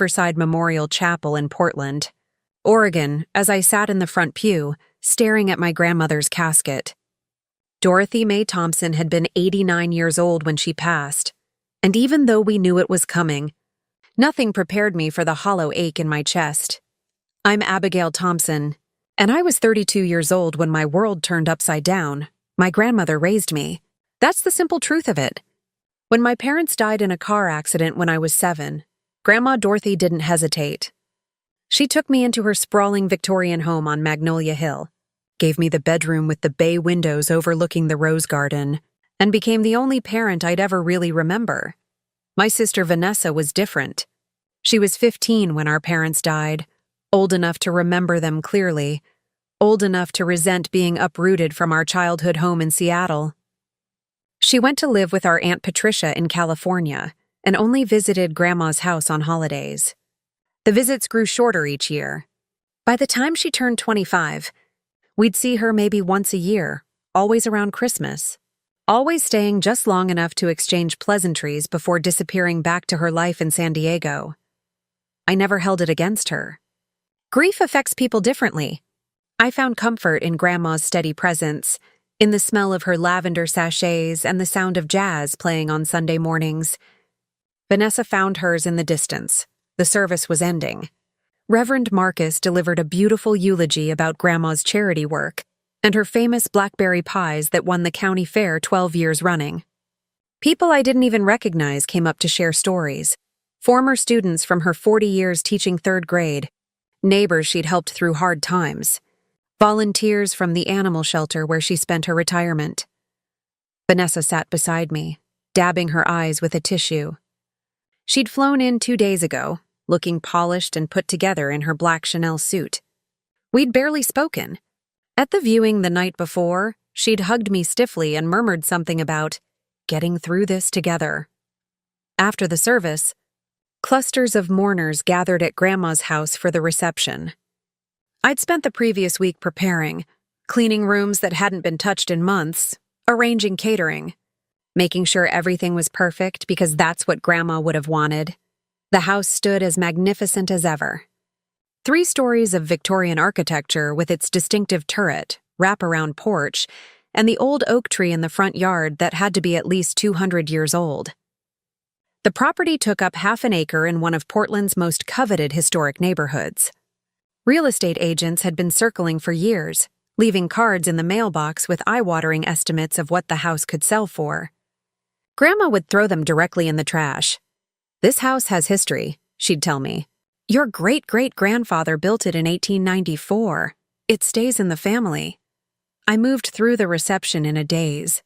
Riverside Memorial Chapel in Portland, Oregon, as I sat in the front pew, staring at my grandmother's casket. Dorothy Mae Thompson had been 89 years old when she passed, and even though we knew it was coming, nothing prepared me for the hollow ache in my chest. I'm Abigail Thompson, and I was 32 years old when my world turned upside down. My grandmother raised me. That's the simple truth of it. When my parents died in a car accident when I was 7, Grandma Dorothy didn't hesitate. She took me into her sprawling Victorian home on Magnolia Hill, gave me the bedroom with the bay windows overlooking the rose garden, and became the only parent I'd ever really remember. My sister Vanessa was different. She was 15 when our parents died, old enough to remember them clearly, old enough to resent being uprooted from our childhood home in Seattle. She went to live with our Aunt Patricia in California and only visited Grandma's house on holidays. The visits grew shorter each year. By the time she turned 25, we'd see her maybe once a year, always around Christmas, always staying just long enough to exchange pleasantries before disappearing back to her life in San Diego. I never held it against her. Grief affects people differently. I found comfort in Grandma's steady presence, in the smell of her lavender sachets and the sound of jazz playing on Sunday mornings. Vanessa found hers in the distance. The service was ending. Reverend Marcus delivered a beautiful eulogy about Grandma's charity work and her famous blackberry pies that won the county fair 12 years running. People I didn't even recognize came up to share stories. Former students from her 40 years teaching 3rd grade, neighbors she'd helped through hard times, volunteers from the animal shelter where she spent her retirement. Vanessa sat beside me, dabbing her eyes with a tissue. She'd flown in 2 days ago, looking polished and put together in her black Chanel suit. We'd barely spoken. At the viewing the night before, she'd hugged me stiffly and murmured something about getting through this together. After the service, clusters of mourners gathered at Grandma's house for the reception. I'd spent the previous week preparing, cleaning rooms that hadn't been touched in months, arranging catering, making sure everything was perfect because that's what Grandma would have wanted. The house stood as magnificent as ever. 3 stories of Victorian architecture with its distinctive turret, wraparound porch, and the old oak tree in the front yard that had to be at least 200 years old. The property took up half an acre in one of Portland's most coveted historic neighborhoods. Real estate agents had been circling for years, leaving cards in the mailbox with eye-watering estimates of what the house could sell for. Grandma would throw them directly in the trash. "This house has history," she'd tell me. "Your great-great-grandfather built it in 1894. It stays in the family." I moved through the reception in a daze,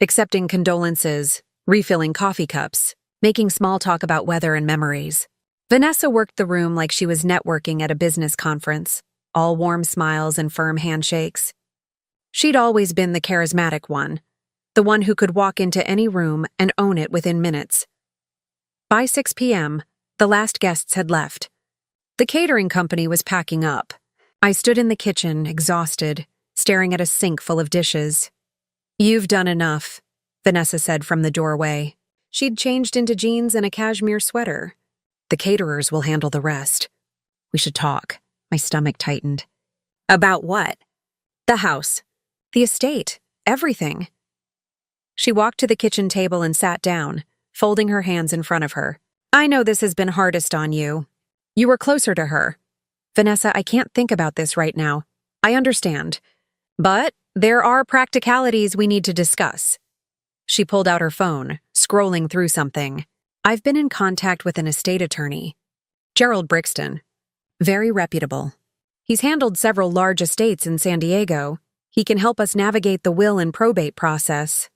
accepting condolences, refilling coffee cups, making small talk about weather and memories. Vanessa worked the room like she was networking at a business conference, all warm smiles and firm handshakes. She'd always been the charismatic one, the one who could walk into any room and own it within minutes. By 6 p.m., the last guests had left. The catering company was packing up. I stood in the kitchen, exhausted, staring at a sink full of dishes. "You've done enough," Vanessa said from the doorway. She'd changed into jeans and a cashmere sweater. "The caterers will handle the rest. We should talk." My stomach tightened. "About what?" "The house. The estate. Everything." She walked to the kitchen table and sat down, folding her hands in front of her. "I know this has been hardest on you. You were closer to her. Vanessa, I can't think about this right now. I understand. But there are practicalities we need to discuss." She pulled out her phone, scrolling through something. "I've been in contact with an estate attorney, Gerald Brixton. Very reputable. He's handled several large estates in San Diego. He can help us navigate the will and probate process."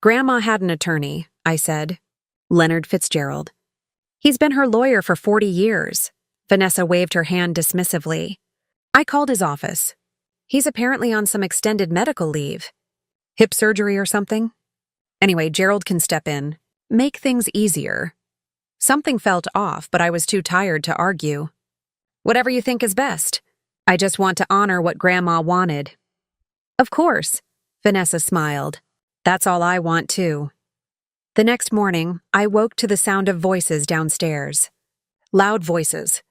"Grandma had an attorney," I said. "Leonard Fitzgerald. He's been her lawyer for 40 years. Vanessa waved her hand dismissively. "I called his office. He's apparently on some extended medical leave. Hip surgery or something. Anyway, Gerald can step in. Make things easier." Something felt off, but I was too tired to argue. "Whatever you think is best. I just want to honor what Grandma wanted." "Of course," Vanessa smiled. "That's all I want, too." The next morning, I woke to the sound of voices downstairs. Loud voices.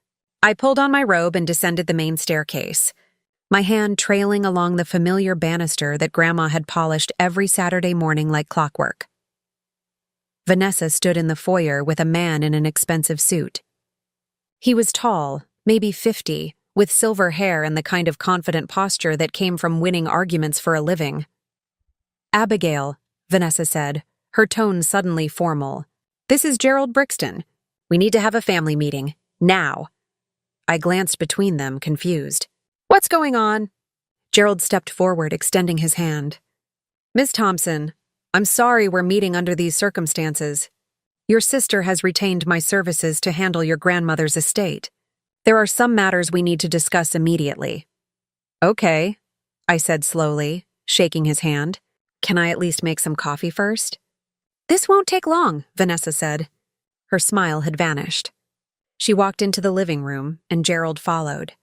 I pulled on my robe and descended the main staircase, my hand trailing along the familiar banister that Grandma had polished every Saturday morning like clockwork. Vanessa stood in the foyer with a man in an expensive suit. He was tall, maybe 50, with silver hair and the kind of confident posture that came from winning arguments for a living. "Abigail," Vanessa said, her tone suddenly formal. "This is Gerald Brixton. We need to have a family meeting. Now." I glanced between them, confused. "What's going on?" Gerald stepped forward, extending his hand. "Miss Thompson, I'm sorry we're meeting under these circumstances. Your sister has retained my services to handle your grandmother's estate. There are some matters we need to discuss immediately." "Okay," I said slowly, shaking his hand. "Can I at least make some coffee first?" "This won't take long," Vanessa said. Her smile had vanished. She walked into the living room, and Gerald followed.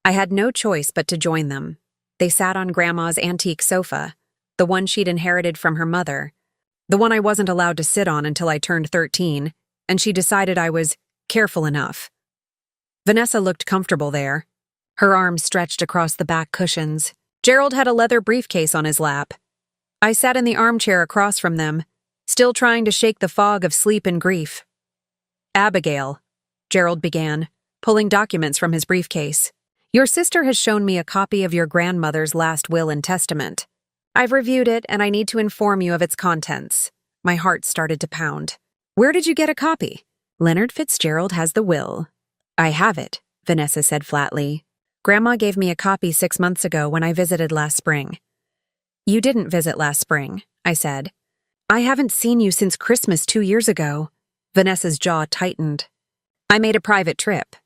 I had no choice but to join them. They sat on Grandma's antique sofa, the one she'd inherited from her mother, the one I wasn't allowed to sit on until I turned 13, and she decided I was careful enough. Vanessa looked comfortable there, her arms stretched across the back cushions. Gerald had a leather briefcase on his lap. I sat in the armchair across from them, still trying to shake the fog of sleep and grief. "Abigail," Gerald began, pulling documents from his briefcase. "Your sister has shown me a copy of your grandmother's last will and testament. I've reviewed it, and I need to inform you of its contents." My heart started to pound. "Where did you get a copy?" "Leonard Fitzgerald has the will." "I have it," Vanessa said flatly. "Grandma gave me a copy 6 months ago when I visited last spring." "You didn't visit last spring," I said. "I haven't seen you since Christmas 2 years ago." Vanessa's jaw tightened. "I made a private trip.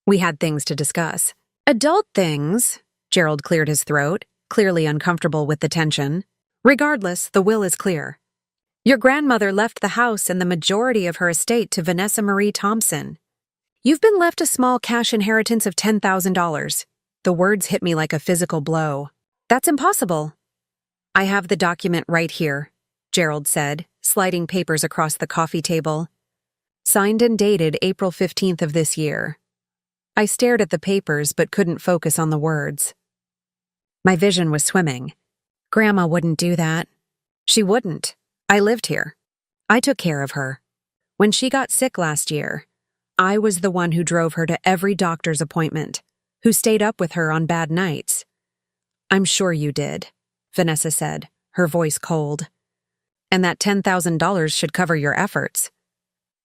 We had things to discuss." "Adult things," Gerald cleared his throat, clearly uncomfortable with the tension. "Regardless, the will is clear. Your grandmother left the house and the majority of her estate to Vanessa Marie Thompson. You've been left a small cash inheritance of $10,000. The words hit me like a physical blow. "That's impossible." "I have the document right here," Gerald said, sliding papers across the coffee table. "Signed and dated April 15th of this year." I stared at the papers but couldn't focus on the words. My vision was swimming. Grandma wouldn't do that. She wouldn't. I lived here. I took care of her. When she got sick last year, I was the one who drove her to every doctor's appointment, who stayed up with her on bad nights. "I'm sure you did," Vanessa said, her voice cold. "And that $10,000 should cover your efforts."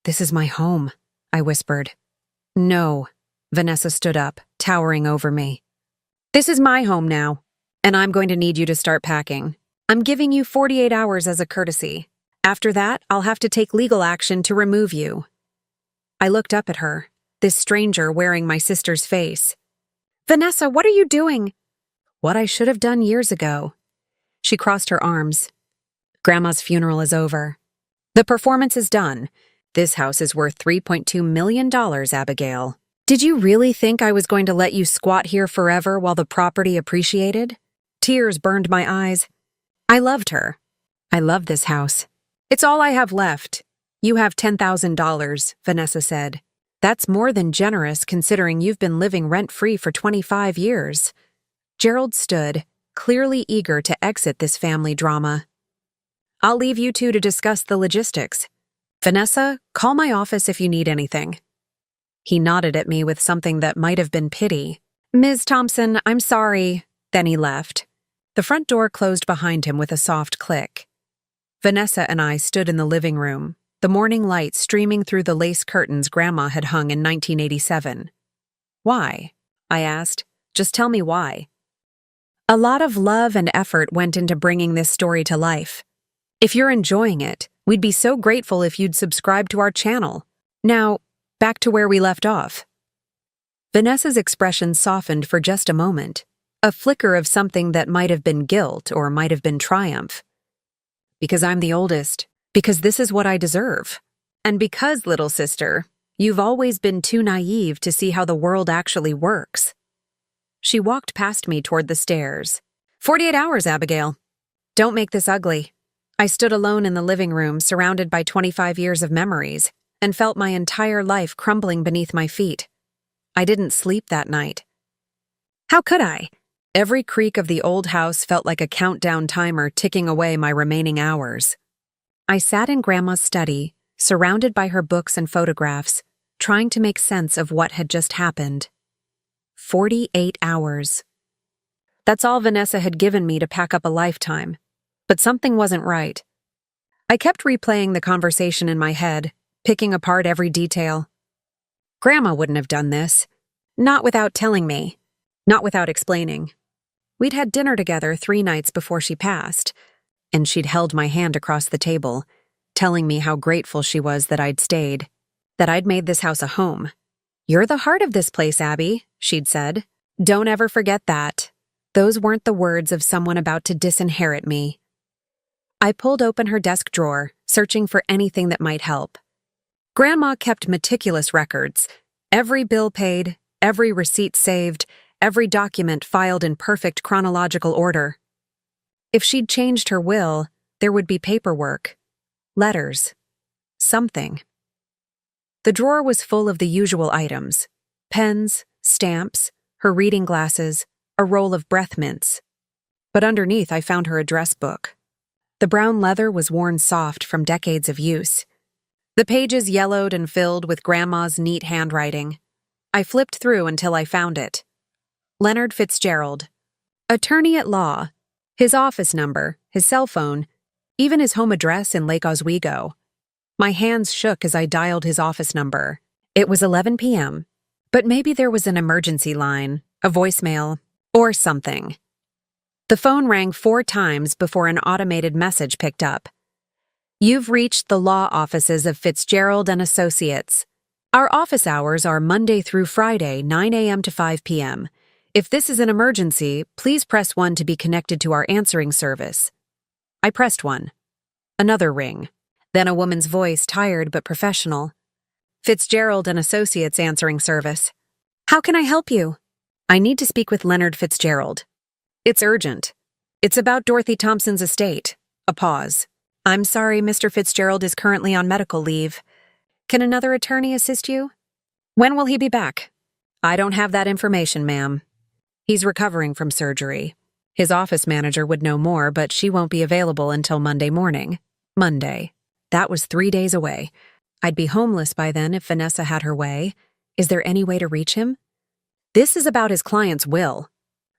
"This is my home," I whispered. "No." Vanessa stood up, towering over me. "This is my home now, and I'm going to need you to start packing. I'm giving you 48 hours as a courtesy. After that, I'll have to take legal action to remove you." I looked up at her, this stranger wearing my sister's face. "Vanessa, what are you doing?" "What I should have done years ago." She crossed her arms. "Grandma's funeral is over. The performance is done. This house is worth $3.2 million, Abigail. Did you really think I was going to let you squat here forever while the property appreciated?" Tears burned my eyes. I loved her. I love this house. "It's all I have left. You have $10,000, Vanessa said. "That's more than generous considering you've been living rent-free for 25 years. Gerald stood, clearly eager to exit this family drama. "I'll leave you two to discuss the logistics. Vanessa, call my office if you need anything." He nodded at me with something that might have been pity. "Ms. Thompson, I'm sorry." Then he left. The front door closed behind him with a soft click. Vanessa and I stood in the living room, the morning light streaming through the lace curtains Grandma had hung in 1987. "Why?" I asked. "Just tell me why." "A lot of love and effort went into bringing this story to life. If you're enjoying it, we'd be so grateful if you'd subscribe to our channel. Now, back to where we left off." Vanessa's expression softened for just a moment, a flicker of something that might have been guilt or might have been triumph. "Because I'm the oldest. Because this is what I deserve. And because, little sister, you've always been too naive to see how the world actually works." She walked past me toward the stairs. 48 hours, Abigail. Don't make this ugly." I stood alone in the living room, surrounded by 25 years of memories, and felt my entire life crumbling beneath my feet. I didn't sleep that night. How could I? Every creak of the old house felt like a countdown timer ticking away my remaining hours. I sat in Grandma's study, surrounded by her books and photographs, trying to make sense of what had just happened. 48 hours. That's all Vanessa had given me to pack up a lifetime. But something wasn't right. I kept replaying the conversation in my head, picking apart every detail. Grandma wouldn't have done this. Not without telling me. Not without explaining. We'd had dinner together 3 nights before she passed, and she'd held my hand across the table, telling me how grateful she was that I'd stayed, that I'd made this house a home. "You're the heart of this place, Abby," she'd said. "Don't ever forget that." Those weren't the words of someone about to disinherit me. I pulled open her desk drawer, searching for anything that might help. Grandma kept meticulous records. Every bill paid, every receipt saved, every document filed in perfect chronological order. If she'd changed her will, there would be paperwork, letters, something. The drawer was full of the usual items: pens, stamps, her reading glasses, a roll of breath mints. But underneath I found her address book. The brown leather was worn soft from decades of use. The pages yellowed and filled with Grandma's neat handwriting. I flipped through until I found it. Leonard Fitzgerald. Attorney at law. His office number, his cell phone, even his home address in Lake Oswego. My hands shook as I dialed his office number. It was 11 p.m., but maybe there was an emergency line, a voicemail, or something. The phone rang 4 times before an automated message picked up. "You've reached the law offices of Fitzgerald and Associates. Our office hours are Monday through Friday, 9 a.m. to 5 p.m. If this is an emergency, please press 1 to be connected to our answering service." I pressed 1. Another ring. Then a woman's voice, tired but professional. "Fitzgerald and Associates answering service. How can I help you?" "I need to speak with Leonard Fitzgerald. It's urgent. It's about Dorothy Thompson's estate." A pause. "I'm sorry, Mr. Fitzgerald is currently on medical leave. Can another attorney assist you?" "When will he be back?" "I don't have that information, ma'am. He's recovering from surgery. His office manager would know more, but she won't be available until Monday morning." Monday. That was 3 days away. I'd be homeless by then if Vanessa had her way. Is there any way to reach him? This is about his client's will.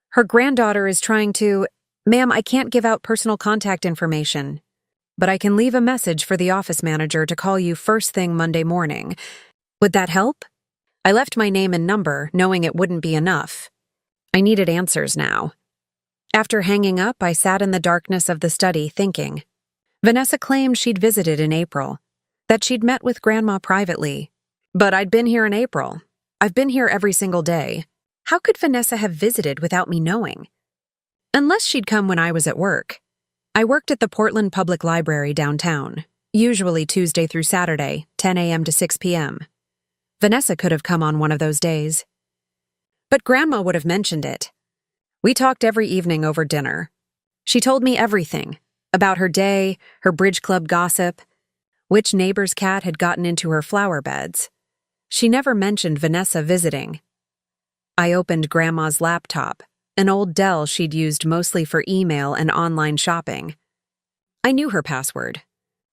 Her granddaughter is trying to— "Ma'am, I can't give out personal contact information, but I can leave a message for the office manager to call you first thing Monday morning. Would that help?" I left my name and number, knowing it wouldn't be enough. I needed answers now. After hanging up, I sat in the darkness of the study thinking. Vanessa claimed she'd visited in April, that she'd met with Grandma privately. But I'd been here in April. I've been here every single day. How could Vanessa have visited without me knowing? Unless she'd come when I was at work. I worked at the Portland Public Library downtown, usually Tuesday through Saturday, 10 a.m. to 6 p.m. Vanessa could have come on one of those days. But Grandma would have mentioned it. We talked every evening over dinner. She told me everything, about her day, her bridge club gossip, which neighbor's cat had gotten into her flower beds. She never mentioned Vanessa visiting. I opened Grandma's laptop, an old Dell she'd used mostly for email and online shopping. I knew her password.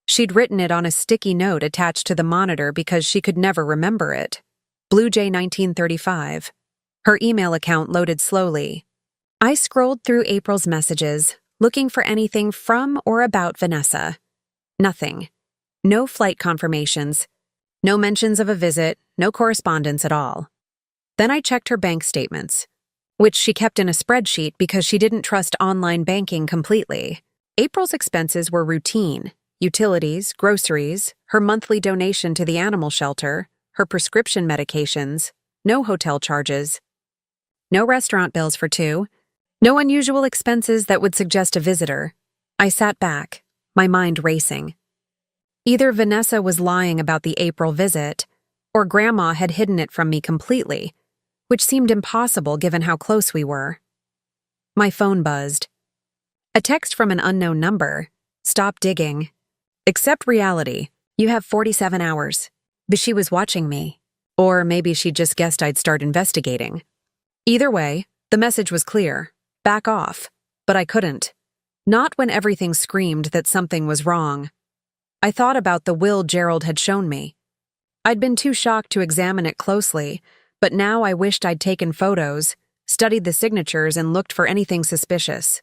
She'd written it on a sticky note attached to the monitor because she could never remember it. Blue Jay 1935. Her email account loaded slowly. I scrolled through April's messages, looking for anything from or about Vanessa. Nothing. No flight confirmations. No mentions of a visit, no correspondence at all. Then I checked her bank statements, which she kept in a spreadsheet because she didn't trust online banking completely. April's expenses were routine: utilities, groceries, her monthly donation to the animal shelter, her prescription medications, no hotel charges, no restaurant bills for 2, no unusual expenses that would suggest a visitor. I sat back, my mind racing. Either Vanessa was lying about the April visit, or Grandma had hidden it from me completely, which seemed impossible given how close we were. My phone buzzed. A text from an unknown number. "Stop digging. Accept reality. You have 47 hours. But she was watching me. Or maybe she just guessed I'd start investigating. Either way, the message was clear. Back off. But I couldn't. Not when everything screamed that something was wrong. I thought about the will Gerald had shown me. I'd been too shocked to examine it closely, but now I wished I'd taken photos, studied the signatures, and looked for anything suspicious.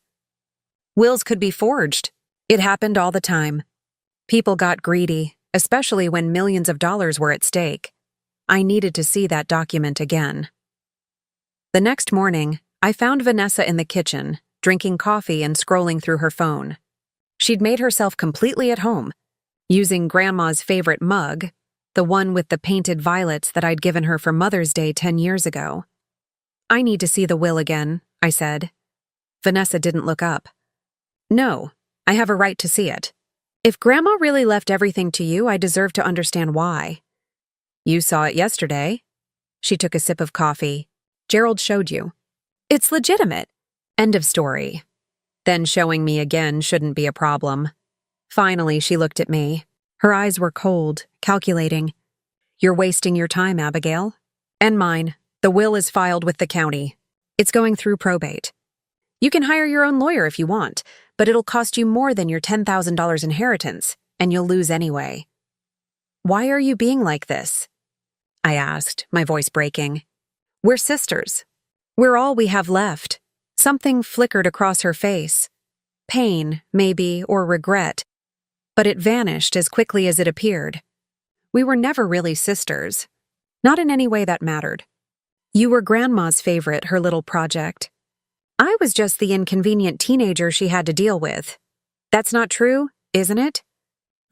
Wills could be forged. It happened all the time. People got greedy, especially when millions of dollars were at stake. I needed to see that document again. The next morning, I found Vanessa in the kitchen, drinking coffee and scrolling through her phone. She'd made herself completely at home, using Grandma's favorite mug, the one with the painted violets that I'd given her for Mother's Day 10 years ago. "I need to see the will again," I said. Vanessa didn't look up. "No, I have a right to see it. If Grandma really left everything to you, I deserve to understand why." "You saw it yesterday." She took a sip of coffee. "Gerald showed you. It's legitimate. End of story." Then showing me again shouldn't be a problem. Finally, she looked at me. Her eyes were cold, calculating. "You're wasting your time, Abigail. And mine. The will is filed with the county. It's going through probate. You can hire your own lawyer if you want, but it'll cost you more than your $10,000 inheritance, and you'll lose anyway." "Why are you being like this?" I asked, my voice breaking. "We're sisters. We're all we have left." Something flickered across her face. Pain, maybe, or regret. But it vanished as quickly as it appeared. We were never really sisters. Not in any way that mattered. You were Grandma's favorite, her little project. I was just the inconvenient teenager she had to deal with. That's not true, isn't it?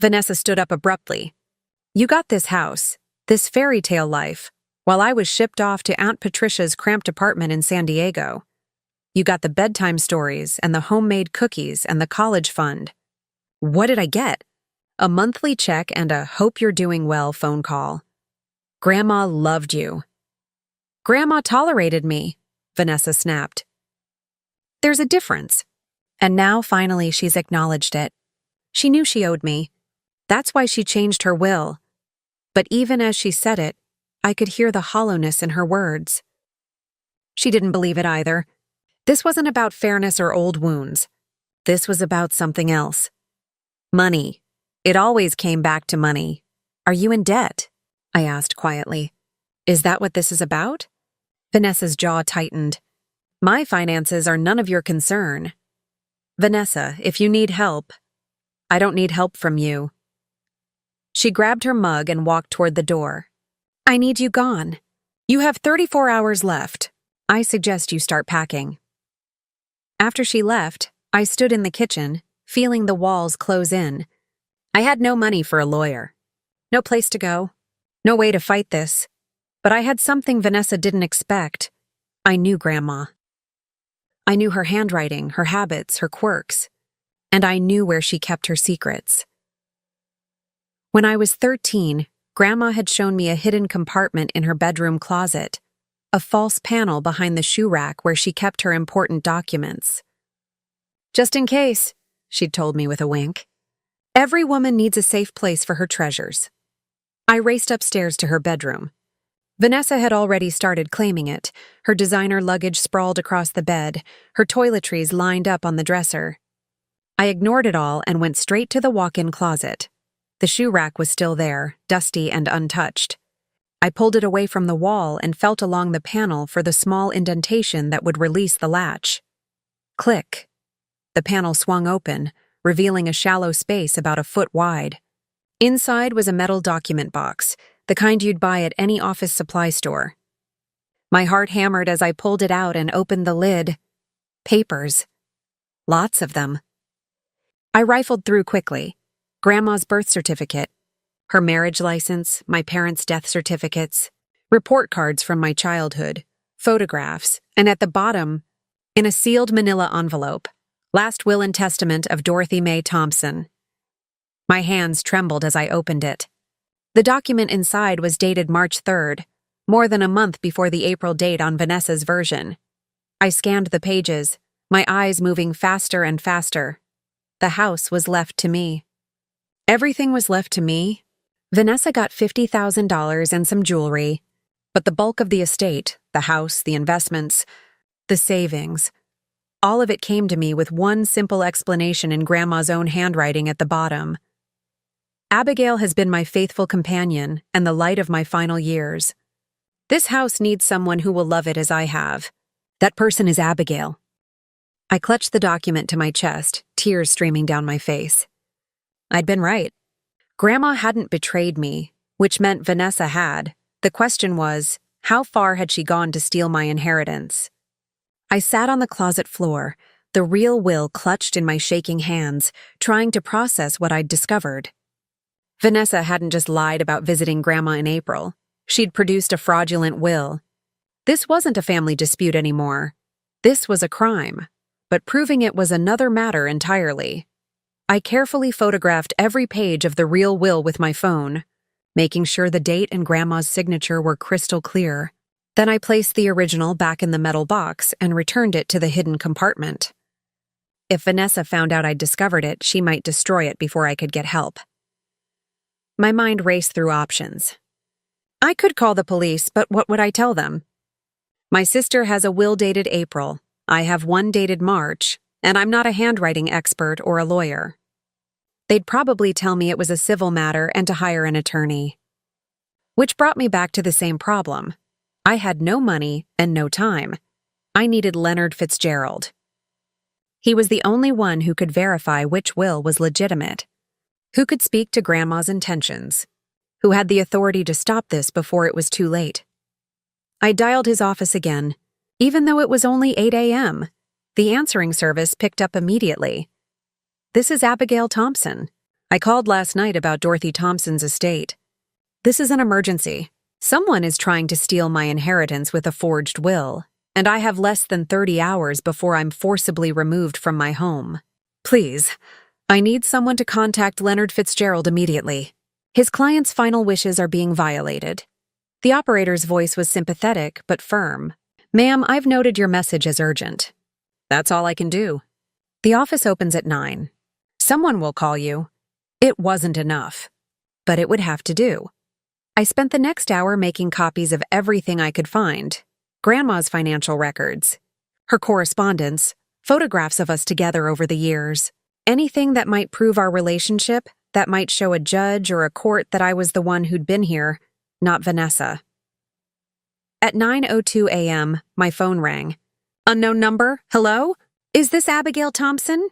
Vanessa stood up abruptly. "You got this house, this fairy tale life, while I was shipped off to Aunt Patricia's cramped apartment in San Diego. You got the bedtime stories and the homemade cookies and the college fund. What did I get? A monthly check and a 'hope you're doing well' phone call. Grandma loved you." "Grandma tolerated me," Vanessa snapped. "There's a difference." And now finally she's acknowledged it. She knew she owed me. That's why she changed her will. But even as she said it, I could hear the hollowness in her words. She didn't believe it either. This wasn't about fairness or old wounds. This was about something else. Money. It always came back to money. "Are you in debt?" I asked quietly. "Is that what this is about?" Vanessa's jaw tightened. "My finances are none of your concern. Vanessa, if you need help, I don't need help from you." She grabbed her mug and walked toward the door. "I need you gone. You have 34 hours left. I suggest you start packing." After she left, I stood in the kitchen, feeling the walls close in. I had no money for a lawyer. No place to go. No way to fight this. But I had something Vanessa didn't expect. I knew Grandma. I knew her handwriting, her habits, her quirks. And I knew where she kept her secrets. When I was 13, Grandma had shown me a hidden compartment in her bedroom closet, a false panel behind the shoe rack where she kept her important documents. "Just in case," she'd told me with a wink. "Every woman needs a safe place for her treasures." I raced upstairs to her bedroom. Vanessa had already started claiming it, her designer luggage sprawled across the bed, her toiletries lined up on the dresser. I ignored it all and went straight to the walk-in closet. The shoe rack was still there, dusty and untouched. I pulled it away from the wall and felt along the panel for the small indentation that would release the latch. Click. The panel swung open, revealing a shallow space about a foot wide. Inside was a metal document box, the kind you'd buy at any office supply store. My heart hammered as I pulled it out and opened the lid. Papers. Lots of them. I rifled through quickly. Grandma's birth certificate, her marriage license, my parents' death certificates, report cards from my childhood, photographs, and at the bottom, in a sealed manila envelope, last will and testament of Dorothy Mae Thompson. My hands trembled as I opened it. The document inside was dated March 3rd, more than a month before the April date on Vanessa's version. I scanned the pages, my eyes moving faster and faster. The house was left to me. Everything was left to me, Vanessa got $50,000 and some jewelry, but the bulk of the estate, the house, the investments, the savings, all of it came to me with one simple explanation in Grandma's own handwriting at the bottom. Abigail has been my faithful companion and the light of my final years. This house needs someone who will love it as I have. That person is Abigail. I clutched the document to my chest, tears streaming down my face. I'd been right. Grandma hadn't betrayed me, which meant Vanessa had. The question was, how far had she gone to steal my inheritance? I sat on the closet floor, the real will clutched in my shaking hands, trying to process what I'd discovered. Vanessa hadn't just lied about visiting Grandma in April. She'd produced a fraudulent will. This wasn't a family dispute anymore. This was a crime, but proving it was another matter entirely. I carefully photographed every page of the real will with my phone, making sure the date and Grandma's signature were crystal clear. Then I placed the original back in the metal box and returned it to the hidden compartment. If Vanessa found out I'd discovered it, she might destroy it before I could get help. My mind raced through options. I could call the police, but what would I tell them? My sister has a will dated April, I have one dated March, and I'm not a handwriting expert or a lawyer. They'd probably tell me it was a civil matter and to hire an attorney. Which brought me back to the same problem. I had no money and no time. I needed Leonard Fitzgerald. He was the only one who could verify which will was legitimate, who could speak to Grandma's intentions, who had the authority to stop this before it was too late. I dialed his office again. Even though it was only 8 a.m., the answering service picked up immediately. This is Abigail Thompson. I called last night about Dorothy Thompson's estate. This is an emergency. Someone is trying to steal my inheritance with a forged will, and I have less than 30 hours before I'm forcibly removed from my home. Please, I need someone to contact Leonard Fitzgerald immediately. His client's final wishes are being violated. The operator's voice was sympathetic but firm. Ma'am, I've noted your message as urgent. That's all I can do. The office opens at 9. Someone will call you. It wasn't enough, but it would have to do. I spent the next hour making copies of everything I could find. Grandma's financial records, her correspondence, photographs of us together over the years. Anything that might prove our relationship, that might show a judge or a court that I was the one who'd been here, not Vanessa. At 9:02 a.m., my phone rang. Unknown number, hello? Is this Abigail Thompson?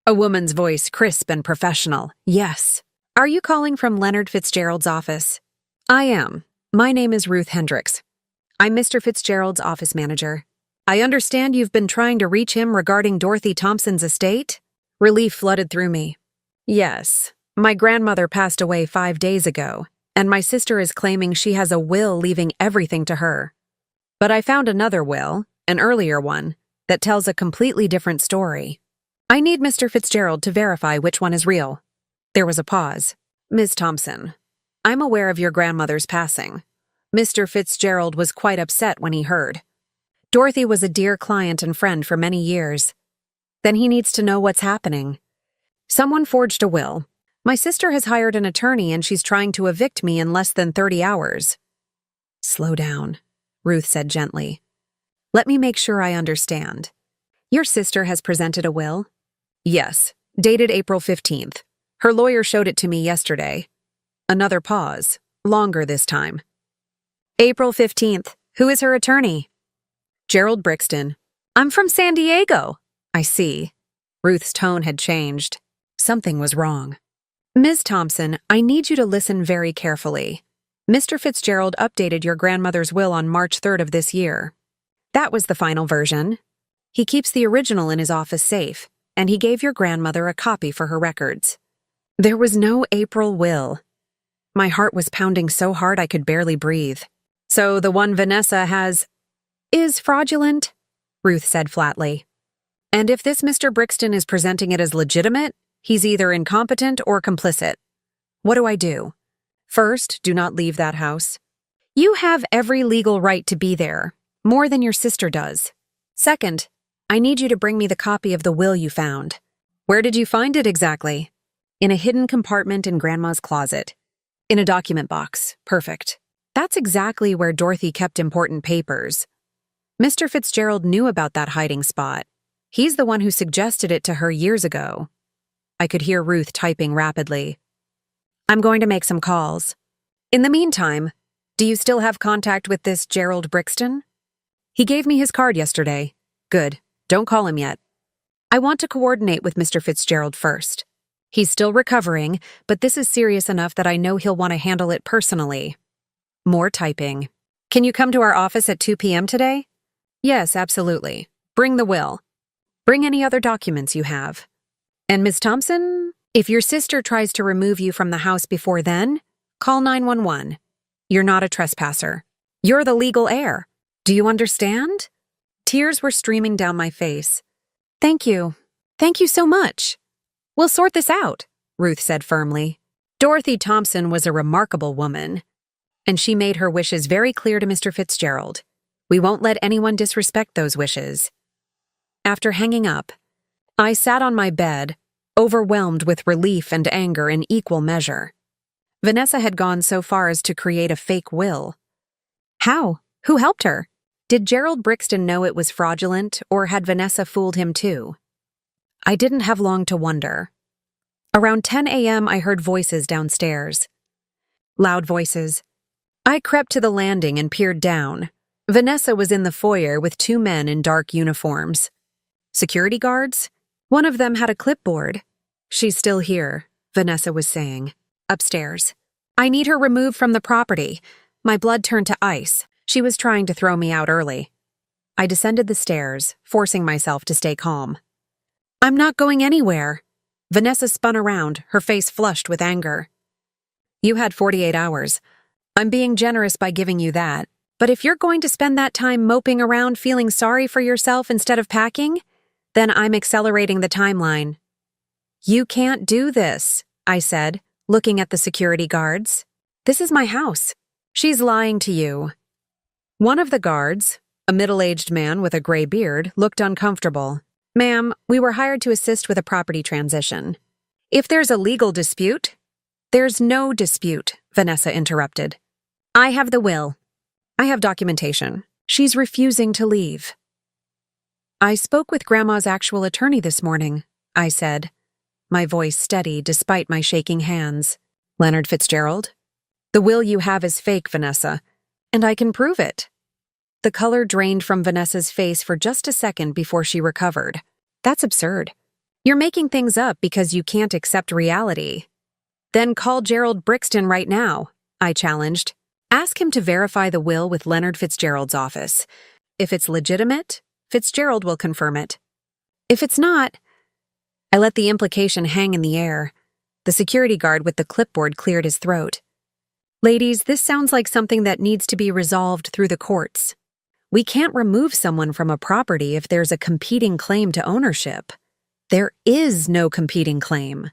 A woman's voice, crisp and professional. Yes. Are you calling from Leonard Fitzgerald's office? I am. My name is Ruth Hendricks. I'm Mr. Fitzgerald's office manager. I understand you've been trying to reach him regarding Dorothy Thompson's estate? Relief flooded through me. Yes. My grandmother passed away 5 days ago, and my sister is claiming she has a will leaving everything to her. But I found another will, an earlier one, that tells a completely different story. I need Mr. Fitzgerald to verify which one is real. There was a pause. Ms. Thompson, I'm aware of your grandmother's passing. Mr. Fitzgerald was quite upset when he heard. Dorothy was a dear client and friend for many years. Then he needs to know what's happening. Someone forged a will. My sister has hired an attorney and she's trying to evict me in less than 30 hours. Slow down, Ruth said gently. Let me make sure I understand. Your sister has presented a will? Yes, dated April 15th. Her lawyer showed it to me yesterday. Another pause, longer this time. April 15th. Who is her attorney? Gerald Brixton. I'm from San Diego. I see. Ruth's tone had changed. Something was wrong. Ms. Thompson, I need you to listen very carefully. Mr. Fitzgerald updated your grandmother's will on March 3rd of this year. That was the final version. He keeps the original in his office safe, and he gave your grandmother a copy for her records. There was no April will. My heart was pounding so hard I could barely breathe. So the one Vanessa has is fraudulent, Ruth said flatly. And if this Mr. Brixton is presenting it as legitimate, he's either incompetent or complicit. What do I do? First, do not leave that house. You have every legal right to be there, more than your sister does. Second, I need you to bring me the copy of the will you found. Where did you find it exactly? In a hidden compartment in Grandma's closet. In a document box. Perfect. That's exactly where Dorothy kept important papers. Mr. Fitzgerald knew about that hiding spot. He's the one who suggested it to her years ago. I could hear Ruth typing rapidly. I'm going to make some calls. In the meantime, do you still have contact with this Gerald Brixton? He gave me his card yesterday. Good. Don't call him yet. I want to coordinate with Mr. Fitzgerald first. He's still recovering, but this is serious enough that I know he'll want to handle it personally. More typing. Can you come to our office at 2 p.m. today? Yes, absolutely. Bring the will. Bring any other documents you have. And Ms. Thompson, if your sister tries to remove you from the house before then, call 911. You're not a trespasser. You're the legal heir. Do you understand? Tears were streaming down my face. Thank you. Thank you so much. We'll sort this out, Ruth said firmly. Dorothy Thompson was a remarkable woman, and she made her wishes very clear to Mr. Fitzgerald. We won't let anyone disrespect those wishes. After hanging up, I sat on my bed, overwhelmed with relief and anger in equal measure. Vanessa had gone so far as to create a fake will. How? Who helped her? Did Gerald Brixton know it was fraudulent, or had Vanessa fooled him too? I didn't have long to wonder. Around 10 a.m., I heard voices downstairs. Loud voices. I crept to the landing and peered down. Vanessa was in the foyer with two men in dark uniforms. Security guards? One of them had a clipboard. She's still here, Vanessa was saying. Upstairs. I need her removed from the property. My blood turned to ice. She was trying to throw me out early. I descended the stairs, forcing myself to stay calm. I'm not going anywhere. Vanessa spun around, her face flushed with anger. You had 48 hours. I'm being generous by giving you that. But if you're going to spend that time moping around feeling sorry for yourself instead of packing, then I'm accelerating the timeline. You can't do this, I said, looking at the security guards. This is my house. She's lying to you. One of the guards, a middle-aged man with a gray beard, looked uncomfortable. Ma'am, we were hired to assist with a property transition. If there's a legal dispute— There's no dispute, Vanessa interrupted. I have the will. I have documentation. She's refusing to leave. I spoke with Grandma's actual attorney this morning, I said, my voice steady despite my shaking hands. Leonard Fitzgerald? The will you have is fake, Vanessa, and I can prove it. The color drained from Vanessa's face for just a second before she recovered. That's absurd. You're making things up because you can't accept reality. Then call Gerald Brixton right now, I challenged. Ask him to verify the will with Leonard Fitzgerald's office. If it's legitimate, Fitzgerald will confirm it. If it's not— I let the implication hang in the air. The security guard with the clipboard cleared his throat. Ladies, this sounds like something that needs to be resolved through the courts. We can't remove someone from a property if there's a competing claim to ownership. There is no competing claim.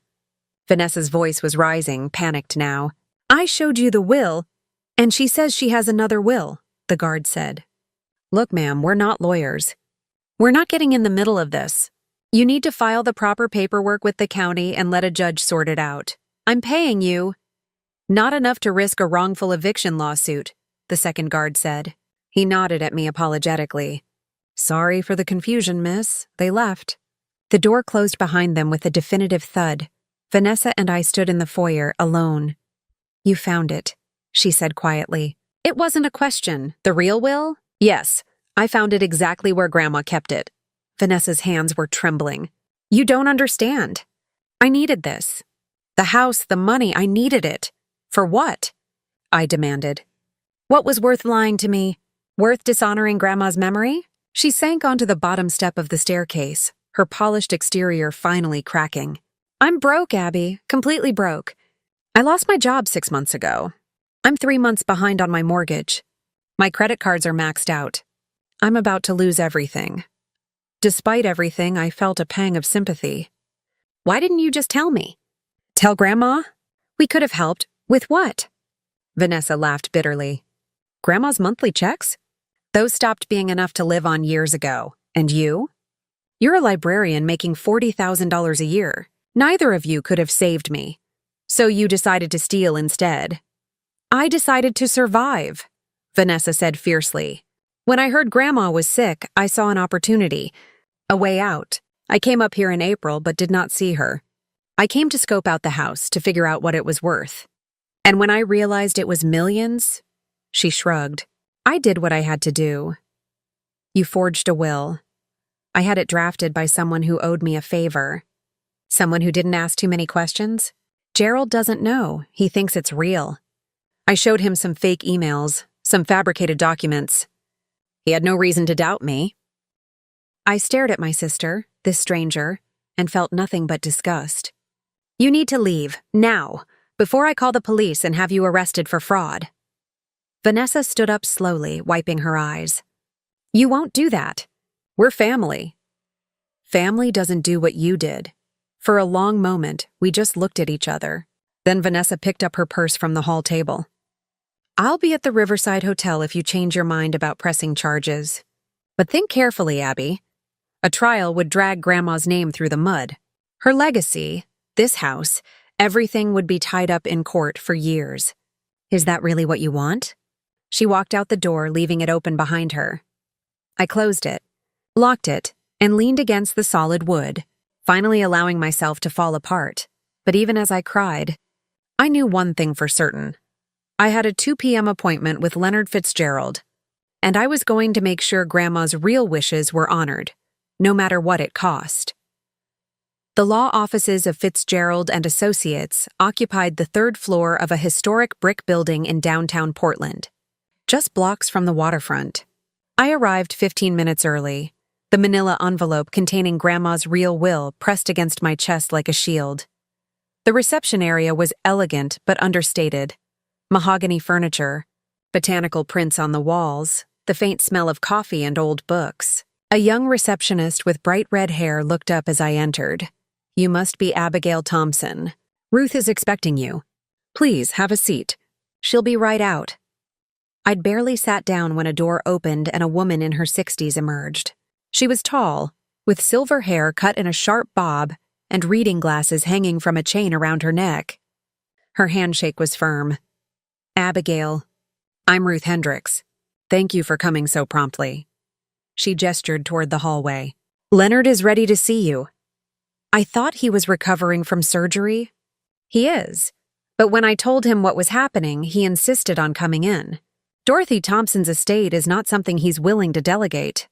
Vanessa's voice was rising, panicked now. I showed you the will, and she says she has another will, the guard said. Look, ma'am, we're not lawyers. We're not getting in the middle of this. You need to file the proper paperwork with the county and let a judge sort it out. I'm paying you. Not enough to risk a wrongful eviction lawsuit, the second guard said. He nodded at me apologetically. Sorry for the confusion, miss. They left. The door closed behind them with a definitive thud. Vanessa and I stood in the foyer, alone. You found it, she said quietly. It wasn't a question. The real will? Yes, I found it exactly where Grandma kept it. Vanessa's hands were trembling. You don't understand. I needed this. The house, the money, I needed it. For what? I demanded. What was worth lying to me? Worth dishonoring Grandma's memory? She sank onto the bottom step of the staircase, her polished exterior finally cracking. I'm broke, Abby, completely broke. I lost my job 6 months ago. I'm 3 months behind on my mortgage. My credit cards are maxed out. I'm about to lose everything. Despite everything, I felt a pang of sympathy. Why didn't you just tell me? Tell Grandma? We could have helped. With what? Vanessa laughed bitterly. Grandma's monthly checks? Those stopped being enough to live on years ago. And you? You're a librarian making $40,000 a year. Neither of you could have saved me. So you decided to steal instead. I decided to survive, Vanessa said fiercely. When I heard Grandma was sick, I saw an opportunity, a way out. I came up here in April but did not see her. I came to scope out the house to figure out what it was worth. And when I realized it was millions, she shrugged. I did what I had to do. You forged a will. I had it drafted by someone who owed me a favor. Someone who didn't ask too many questions? Gerald doesn't know. He thinks it's real. I showed him some fake emails, some fabricated documents. He had no reason to doubt me. I stared at my sister, this stranger, and felt nothing but disgust. You need to leave, now, before I call the police and have you arrested for fraud. Vanessa stood up slowly, wiping her eyes. You won't do that. We're family. Family doesn't do what you did. For a long moment, we just looked at each other. Then Vanessa picked up her purse from the hall table. I'll be at the Riverside Hotel if you change your mind about pressing charges. But think carefully, Abby. A trial would drag Grandma's name through the mud. Her legacy, this house, everything would be tied up in court for years. Is that really what you want? She walked out the door, leaving it open behind her. I closed it, locked it, and leaned against the solid wood, finally allowing myself to fall apart. But even as I cried, I knew one thing for certain. I had a 2 p.m. appointment with Leonard Fitzgerald, and I was going to make sure Grandma's real wishes were honored, no matter what it cost. The law offices of Fitzgerald and Associates occupied the 3rd floor of a historic brick building in downtown Portland, just blocks from the waterfront. I arrived 15 minutes early, the manila envelope containing Grandma's real will pressed against my chest like a shield. The reception area was elegant but understated. Mahogany furniture, botanical prints on the walls, the faint smell of coffee and old books. A young receptionist with bright red hair looked up as I entered. You must be Abigail Thompson. Ruth is expecting you. Please, have a seat. She'll be right out. I'd barely sat down when a door opened and a woman in her 60s emerged. She was tall, with silver hair cut in a sharp bob and reading glasses hanging from a chain around her neck. Her handshake was firm. Abigail, I'm Ruth Hendricks. Thank you for coming so promptly. She gestured toward the hallway. Leonard is ready to see you. I thought he was recovering from surgery. He is. But when I told him what was happening, he insisted on coming in. Dorothy Thompson's estate is not something he's willing to delegate.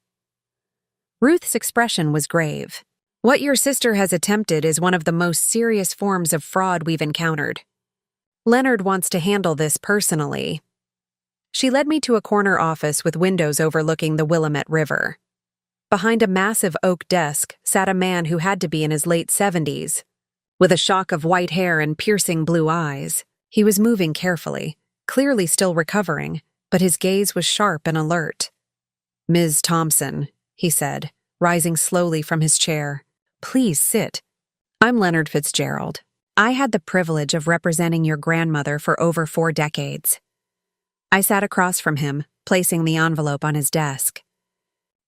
Ruth's expression was grave. What your sister has attempted is one of the most serious forms of fraud we've encountered. Leonard wants to handle this personally. She led me to a corner office with windows overlooking the Willamette River. Behind a massive oak desk sat a man who had to be in his late 70s. With a shock of white hair and piercing blue eyes, he was moving carefully, clearly still recovering, but his gaze was sharp and alert. Ms. Thompson, he said, rising slowly from his chair. Please sit. I'm Leonard Fitzgerald. I had the privilege of representing your grandmother for over 4 decades. I sat across from him, placing the envelope on his desk.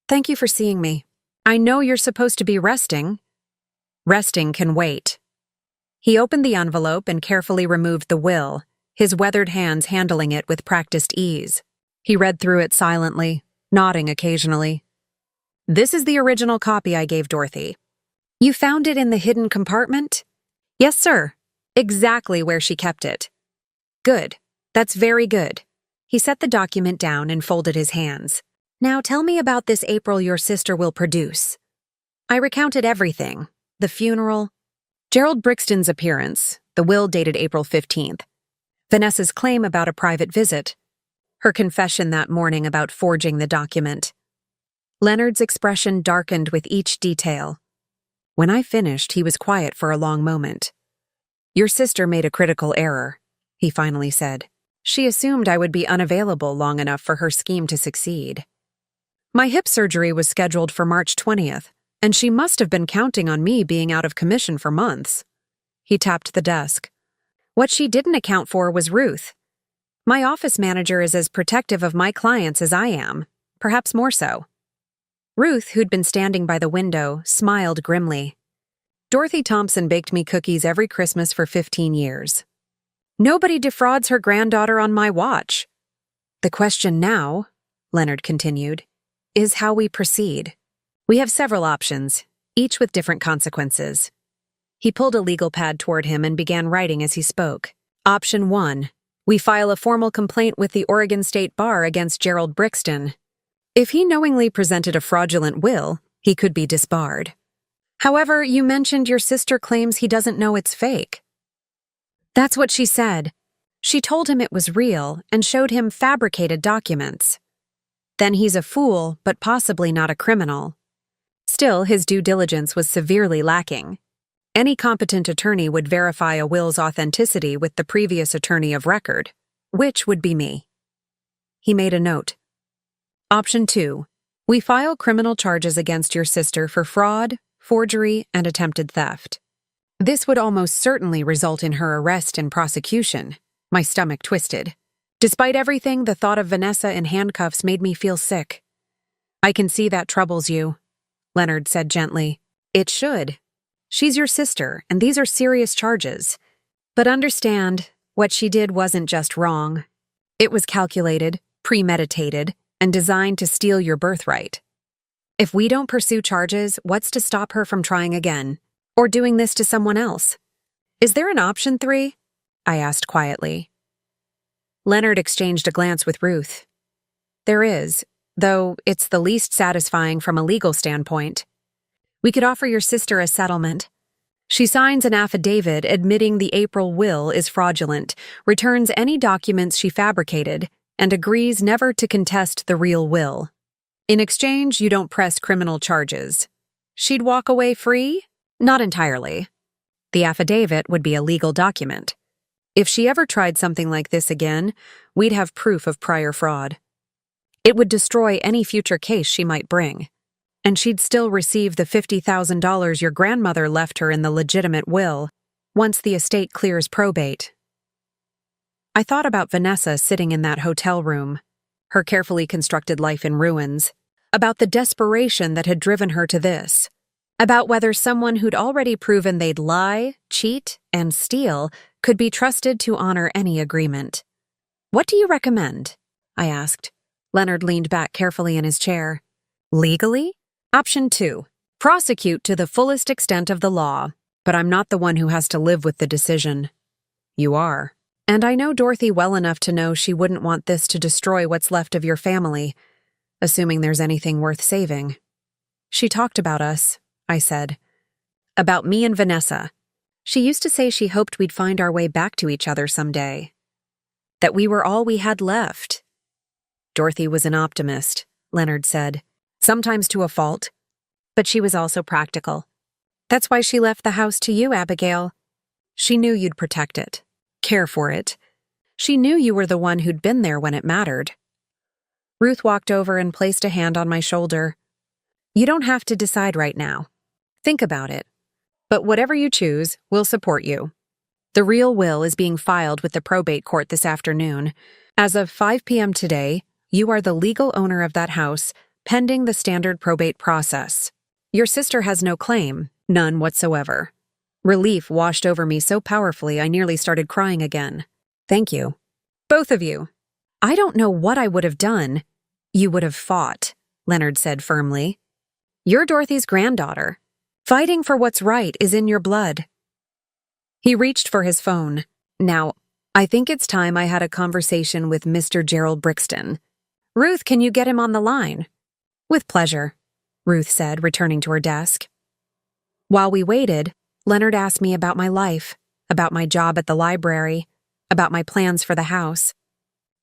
Thank you for seeing me. I know you're supposed to be resting. Resting can wait. He opened the envelope and carefully removed the will, his weathered hands handling it with practiced ease. He read through it silently, nodding occasionally. This is the original copy I gave Dorothy. You found it in the hidden compartment? Yes, sir. Exactly where she kept it. Good. That's very good. He set the document down and folded his hands. Now tell me about this April your sister will produce. I recounted everything. The funeral, Gerald Brixton's appearance, the will dated April 15th, Vanessa's claim about a private visit, her confession that morning about forging the document. Leonard's expression darkened with each detail. When I finished, he was quiet for a long moment. Your sister made a critical error, he finally said. She assumed I would be unavailable long enough for her scheme to succeed. My hip surgery was scheduled for March 20th, and she must have been counting on me being out of commission for months. He tapped the desk. What she didn't account for was Ruth. My office manager is as protective of my clients as I am, perhaps more so. Ruth, who'd been standing by the window, smiled grimly. Dorothy Thompson baked me cookies every Christmas for 15 years. Nobody defrauds her granddaughter on my watch. The question now, Leonard continued, is how we proceed. We have several options, each with different consequences. He pulled a legal pad toward him and began writing as he spoke. Option 1. We file a formal complaint with the Oregon State Bar against Gerald Brixton. If he knowingly presented a fraudulent will, he could be disbarred. However, you mentioned your sister claims he doesn't know it's fake. That's what she said. She told him it was real and showed him fabricated documents. Then he's a fool, but possibly not a criminal. Still, his due diligence was severely lacking. Any competent attorney would verify a will's authenticity with the previous attorney of record, which would be me. He made a note. Option 2. We file criminal charges against your sister for fraud, forgery, and attempted theft. This would almost certainly result in her arrest and prosecution. My stomach twisted. Despite everything, the thought of Vanessa in handcuffs made me feel sick. I can see that troubles you, Leonard said gently. It should. She's your sister, and these are serious charges. But understand, what she did wasn't just wrong. It was calculated, premeditated, and designed to steal your birthright. If we don't pursue charges, what's to stop her from trying again? Or doing this to someone else? Is there an option 3? I asked quietly. Leonard exchanged a glance with Ruth. There is, though it's the least satisfying from a legal standpoint. We could offer your sister a settlement. She signs an affidavit admitting the April will is fraudulent, returns any documents she fabricated, and agrees never to contest the real will. In exchange, you don't press criminal charges. She'd walk away free? Not entirely. The affidavit would be a legal document. If she ever tried something like this again, we'd have proof of prior fraud. It would destroy any future case she might bring. And she'd still receive the $50,000 your grandmother left her in the legitimate will, once the estate clears probate. I thought about Vanessa sitting in that hotel room, her carefully constructed life in ruins, about the desperation that had driven her to this, about whether someone who'd already proven they'd lie, cheat, and steal could be trusted to honor any agreement. What do you recommend? I asked. Leonard leaned back carefully in his chair. Legally? Option 2. Prosecute to the fullest extent of the law, but I'm not the one who has to live with the decision. You are. And I know Dorothy well enough to know she wouldn't want this to destroy what's left of your family, assuming there's anything worth saving. She talked about us, I said. About me and Vanessa. She used to say she hoped we'd find our way back to each other someday. That we were all we had left. Dorothy was an optimist, Leonard said. Sometimes to a fault, but she was also practical. That's why she left the house to you, Abigail. She knew you'd protect it, care for it. She knew you were the one who'd been there when it mattered. Ruth walked over and placed a hand on my shoulder. You don't have to decide right now. Think about it. But whatever you choose, we'll support you. The real will is being filed with the probate court this afternoon. As of 5 p.m. today, you are the legal owner of that house, pending the standard probate process. Your sister has no claim, none whatsoever. Relief washed over me so powerfully I nearly started crying again. Thank you. Both of you. I don't know what I would have done. You would have fought, Leonard said firmly. You're Dorothy's granddaughter. Fighting for what's right is in your blood. He reached for his phone. Now, I think it's time I had a conversation with Mr. Gerald Brixton. Ruth, can you get him on the line? With pleasure, Ruth said, returning to her desk. While we waited, Leonard asked me about my life, about my job at the library, about my plans for the house.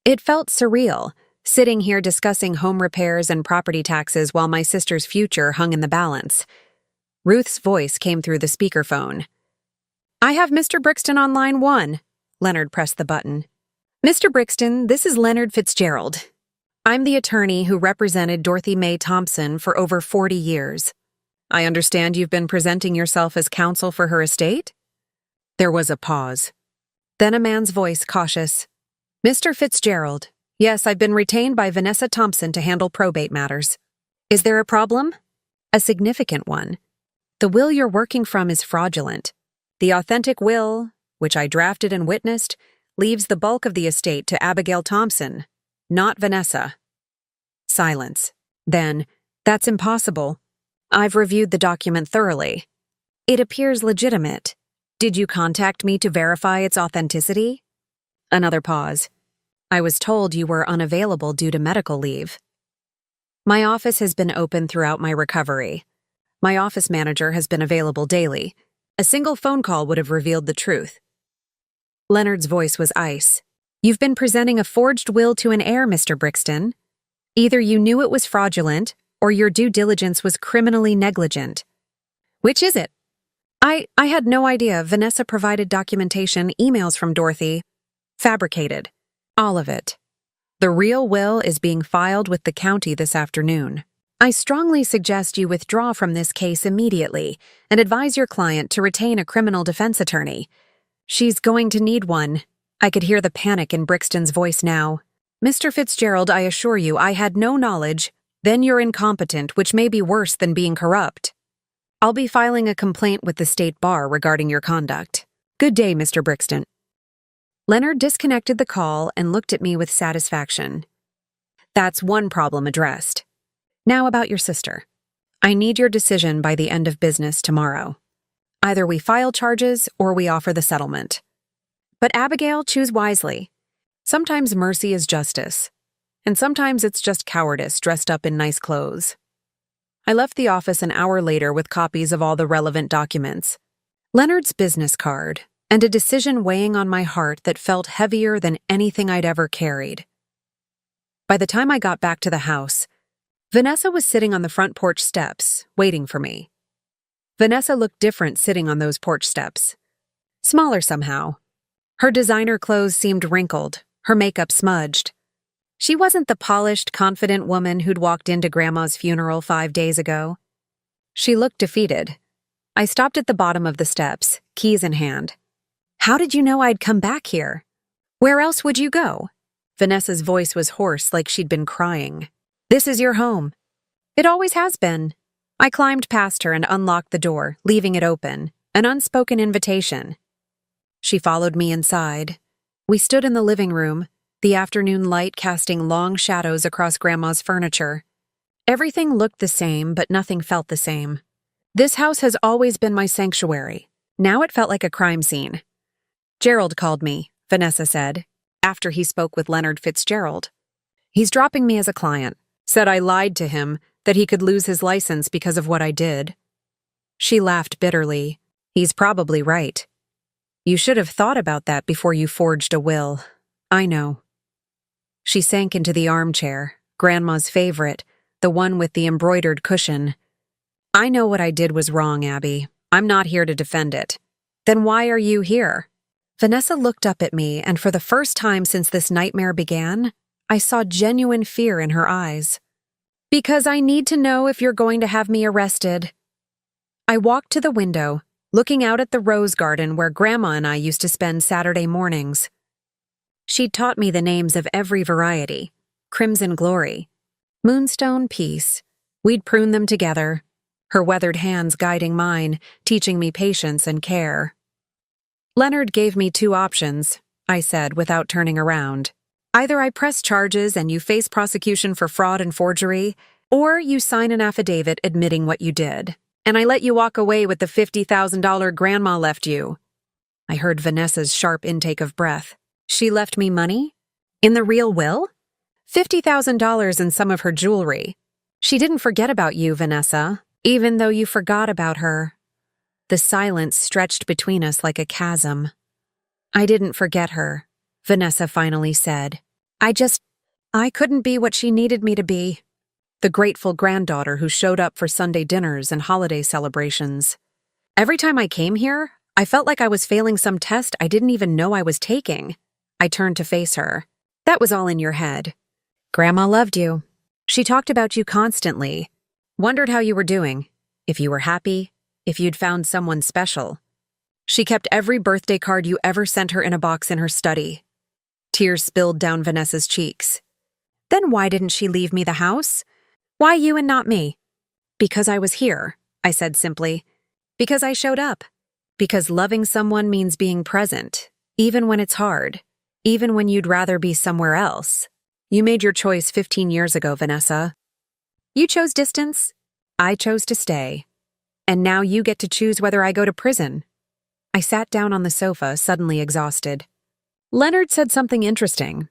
It felt surreal, sitting here discussing home repairs and property taxes while my sister's future hung in the balance. Ruth's voice came through the speakerphone. I have Mr. Brixton on line 1. Leonard pressed the button. Mr. Brixton, this is Leonard Fitzgerald. I'm the attorney who represented Dorothy Mae Thompson for over 40 years. I understand you've been presenting yourself as counsel for her estate? There was a pause. Then a man's voice, cautious. Mr. Fitzgerald, yes, I've been retained by Vanessa Thompson to handle probate matters. Is there a problem? A significant one. The will you're working from is fraudulent. The authentic will, which I drafted and witnessed, leaves the bulk of the estate to Abigail Thompson, not Vanessa. Silence. Then, that's impossible. I've reviewed the document thoroughly. It appears legitimate. Did you contact me to verify its authenticity? Another pause. I was told you were unavailable due to medical leave. My office has been open throughout my recovery. My office manager has been available daily. A single phone call would have revealed the truth. Leonard's voice was ice. You've been presenting a forged will to an heir, Mr. Brixton. Either you knew it was fraudulent, or your due diligence was criminally negligent. Which is it? I had no idea. Vanessa provided documentation, emails from Dorothy. Fabricated. All of it. The real will is being filed with the county this afternoon. I strongly suggest you withdraw from this case immediately and advise your client to retain a criminal defense attorney. She's going to need one. I could hear the panic in Brixton's voice now. Mr. Fitzgerald, I assure you, I had no knowledge. Then you're incompetent, which may be worse than being corrupt. I'll be filing a complaint with the state bar regarding your conduct. Good day, Mr. Brixton. Leonard disconnected the call and looked at me with satisfaction. That's one problem addressed. Now about your sister. I need your decision by the end of business tomorrow. Either we file charges or we offer the settlement. But Abigail, choose wisely. Sometimes mercy is justice, and sometimes it's just cowardice dressed up in nice clothes. I left the office an hour later with copies of all the relevant documents, Leonard's business card, and a decision weighing on my heart that felt heavier than anything I'd ever carried. By the time I got back to the house, Vanessa was sitting on the front porch steps, waiting for me. Vanessa looked different sitting on those porch steps. Smaller somehow. Her designer clothes seemed wrinkled, her makeup smudged. She wasn't the polished, confident woman who'd walked into Grandma's funeral 5 days ago. She looked defeated. I stopped at the bottom of the steps, keys in hand. How did you know I'd come back here? Where else would you go? Vanessa's voice was hoarse, like she'd been crying. This is your home. It always has been. I climbed past her and unlocked the door, leaving it open, an unspoken invitation. She followed me inside. We stood in the living room, the afternoon light casting long shadows across Grandma's furniture. Everything looked the same, but nothing felt the same. This house has always been my sanctuary. Now it felt like a crime scene. Gerald called me, Vanessa said, after he spoke with Leonard Fitzgerald. He's dropping me as a client. Said I lied to him, that he could lose his license because of what I did. She laughed bitterly. He's probably right. You should have thought about that before you forged a will. I know. She sank into the armchair, Grandma's favorite, the one with the embroidered cushion. I know what I did was wrong, Abby. I'm not here to defend it. Then why are you here? Vanessa looked up at me, and for the first time since this nightmare began, I saw genuine fear in her eyes. Because I need to know if you're going to have me arrested. I walked to the window, looking out at the rose garden where Grandma and I used to spend Saturday mornings. She'd taught me the names of every variety. Crimson Glory, Moonstone Peace. We'd prune them together, her weathered hands guiding mine, teaching me patience and care. Leonard gave me 2 options, I said without turning around. Either I press charges and you face prosecution for fraud and forgery, or you sign an affidavit admitting what you did, and I let you walk away with the $50,000 Grandma left you. I heard Vanessa's sharp intake of breath. She left me money? In the real will? $50,000 and some of her jewelry. She didn't forget about you, Vanessa, even though you forgot about her. The silence stretched between us like a chasm. I didn't forget her, Vanessa finally said. I couldn't be what she needed me to be. The grateful granddaughter who showed up for Sunday dinners and holiday celebrations. Every time I came here, I felt like I was failing some test I didn't even know I was taking. I turned to face her. That was all in your head. Grandma loved you. She talked about you constantly. Wondered how you were doing, if you were happy, if you'd found someone special. She kept every birthday card you ever sent her in a box in her study. Tears spilled down Vanessa's cheeks. Then why didn't she leave me the house? Why you and not me? Because I was here, I said simply. Because I showed up. Because loving someone means being present, even when it's hard. even when you'd rather be somewhere else. You made your choice 15 years ago, Vanessa. You chose distance. I chose to stay. And now you get to choose whether I go to prison. I sat down on the sofa, suddenly exhausted. Leonard said something interesting.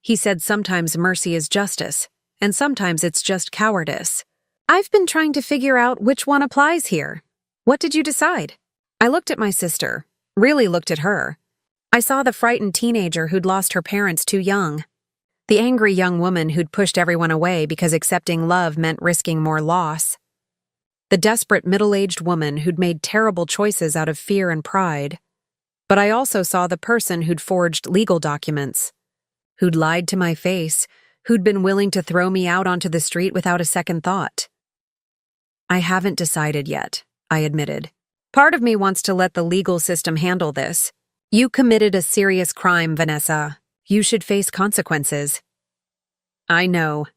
He said sometimes mercy is justice, and sometimes it's just cowardice. I've been trying to figure out which one applies here. What did you decide? I looked at my sister, really looked at her. I saw the frightened teenager who'd lost her parents too young. The angry young woman who'd pushed everyone away because accepting love meant risking more loss. The desperate middle-aged woman who'd made terrible choices out of fear and pride. But I also saw the person who'd forged legal documents, who'd lied to my face, who'd been willing to throw me out onto the street without a second thought. I haven't decided yet, I admitted. Part of me wants to let the legal system handle this. You committed a serious crime, Vanessa. You should face consequences. I know.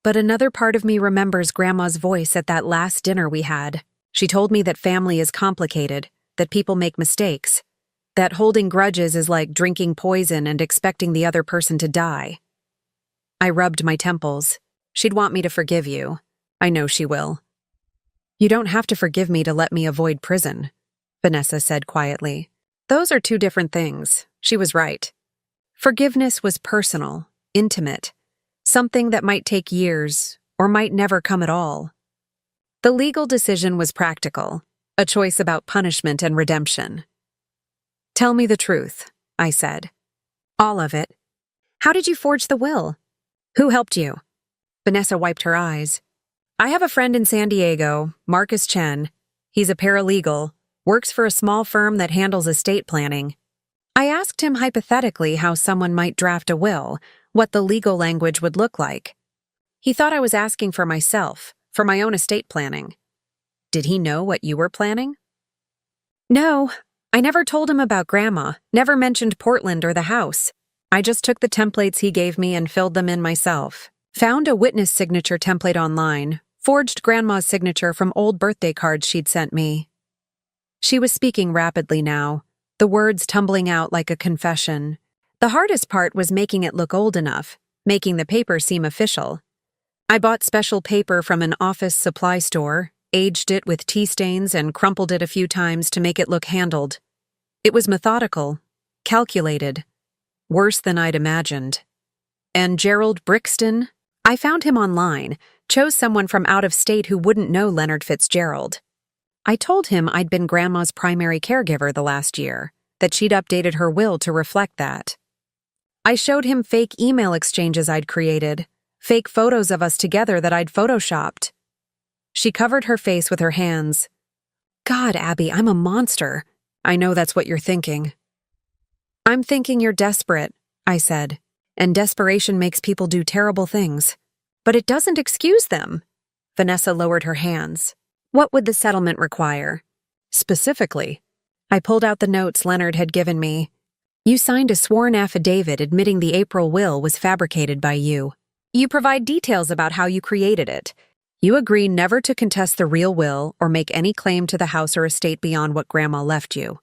But another part of me remembers Grandma's voice at that last dinner we had. She told me that family is complicated, that people make mistakes, that holding grudges is like drinking poison and expecting the other person to die. I rubbed my temples. She'd want me to forgive you. I know she will. You don't have to forgive me to let me avoid prison, Vanessa said quietly. Those are two different things. She was right. Forgiveness was personal, intimate, something that might take years or might never come at all. The legal decision was practical, a choice about punishment and redemption. Tell me the truth, I said. All of it. How did you forge the will? Who helped you? Vanessa wiped her eyes. I have a friend in San Diego, Marcus Chen. He's a paralegal, works for a small firm that handles estate planning. I asked him hypothetically how someone might draft a will, what the legal language would look like. He thought I was asking for myself, for my own estate planning. Did he know what you were planning? No, I never told him about Grandma, never mentioned Portland or the house. I just took the templates he gave me and filled them in myself. Found a witness signature template online, forged Grandma's signature from old birthday cards she'd sent me. She was speaking rapidly now, the words tumbling out like a confession. The hardest part was making it look old enough, making the paper seem official. I bought special paper from an office supply store, aged it with tea stains and crumpled it a few times to make it look handled. It was methodical, calculated, worse than I'd imagined. And Gerald Brixton? I found him online, chose someone from out of state who wouldn't know Leonard Fitzgerald. I told him I'd been Grandma's primary caregiver the last year, that she'd updated her will to reflect that. I showed him fake email exchanges I'd created, fake photos of us together that I'd photoshopped. She covered her face with her hands. God, Abby, I'm a monster. I know that's what you're thinking. I'm thinking you're desperate, I said, and desperation makes people do terrible things. But it doesn't excuse them. Vanessa lowered her hands. What would the settlement require? Specifically, I pulled out the notes Leonard had given me. You signed a sworn affidavit admitting the April will was fabricated by you. You provide details about how you created it. You agree never to contest the real will or make any claim to the house or estate beyond what Grandma left you.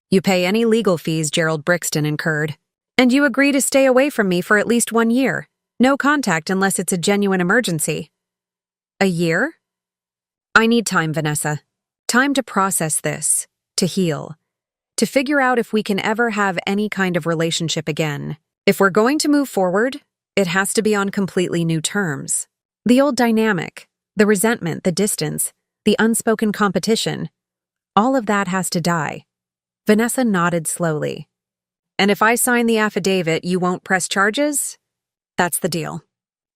You pay any legal fees Gerald Brixton incurred. And you agree to stay away from me for at least 1 year. No contact unless it's a genuine emergency. A year? I need time, Vanessa. Time to process this, to heal, to figure out if we can ever have any kind of relationship again. If we're going to move forward, it has to be on completely new terms. The old dynamic, the resentment, the distance, the unspoken competition, all of that has to die. Vanessa nodded slowly. And if I sign the affidavit, you won't press charges? That's the deal.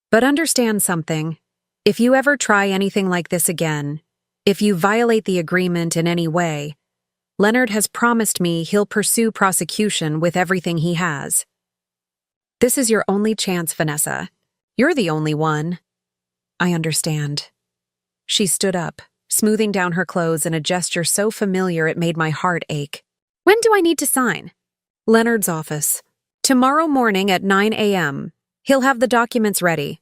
But understand something. If you ever try anything like this again, if you violate the agreement in any way, Leonard has promised me he'll pursue prosecution with everything he has. This is your only chance, Vanessa. You're the only one. I understand. She stood up, smoothing down her clothes in a gesture so familiar it made my heart ache. When do I need to sign? Leonard's office. Tomorrow morning at 9 a.m. He'll have the documents ready.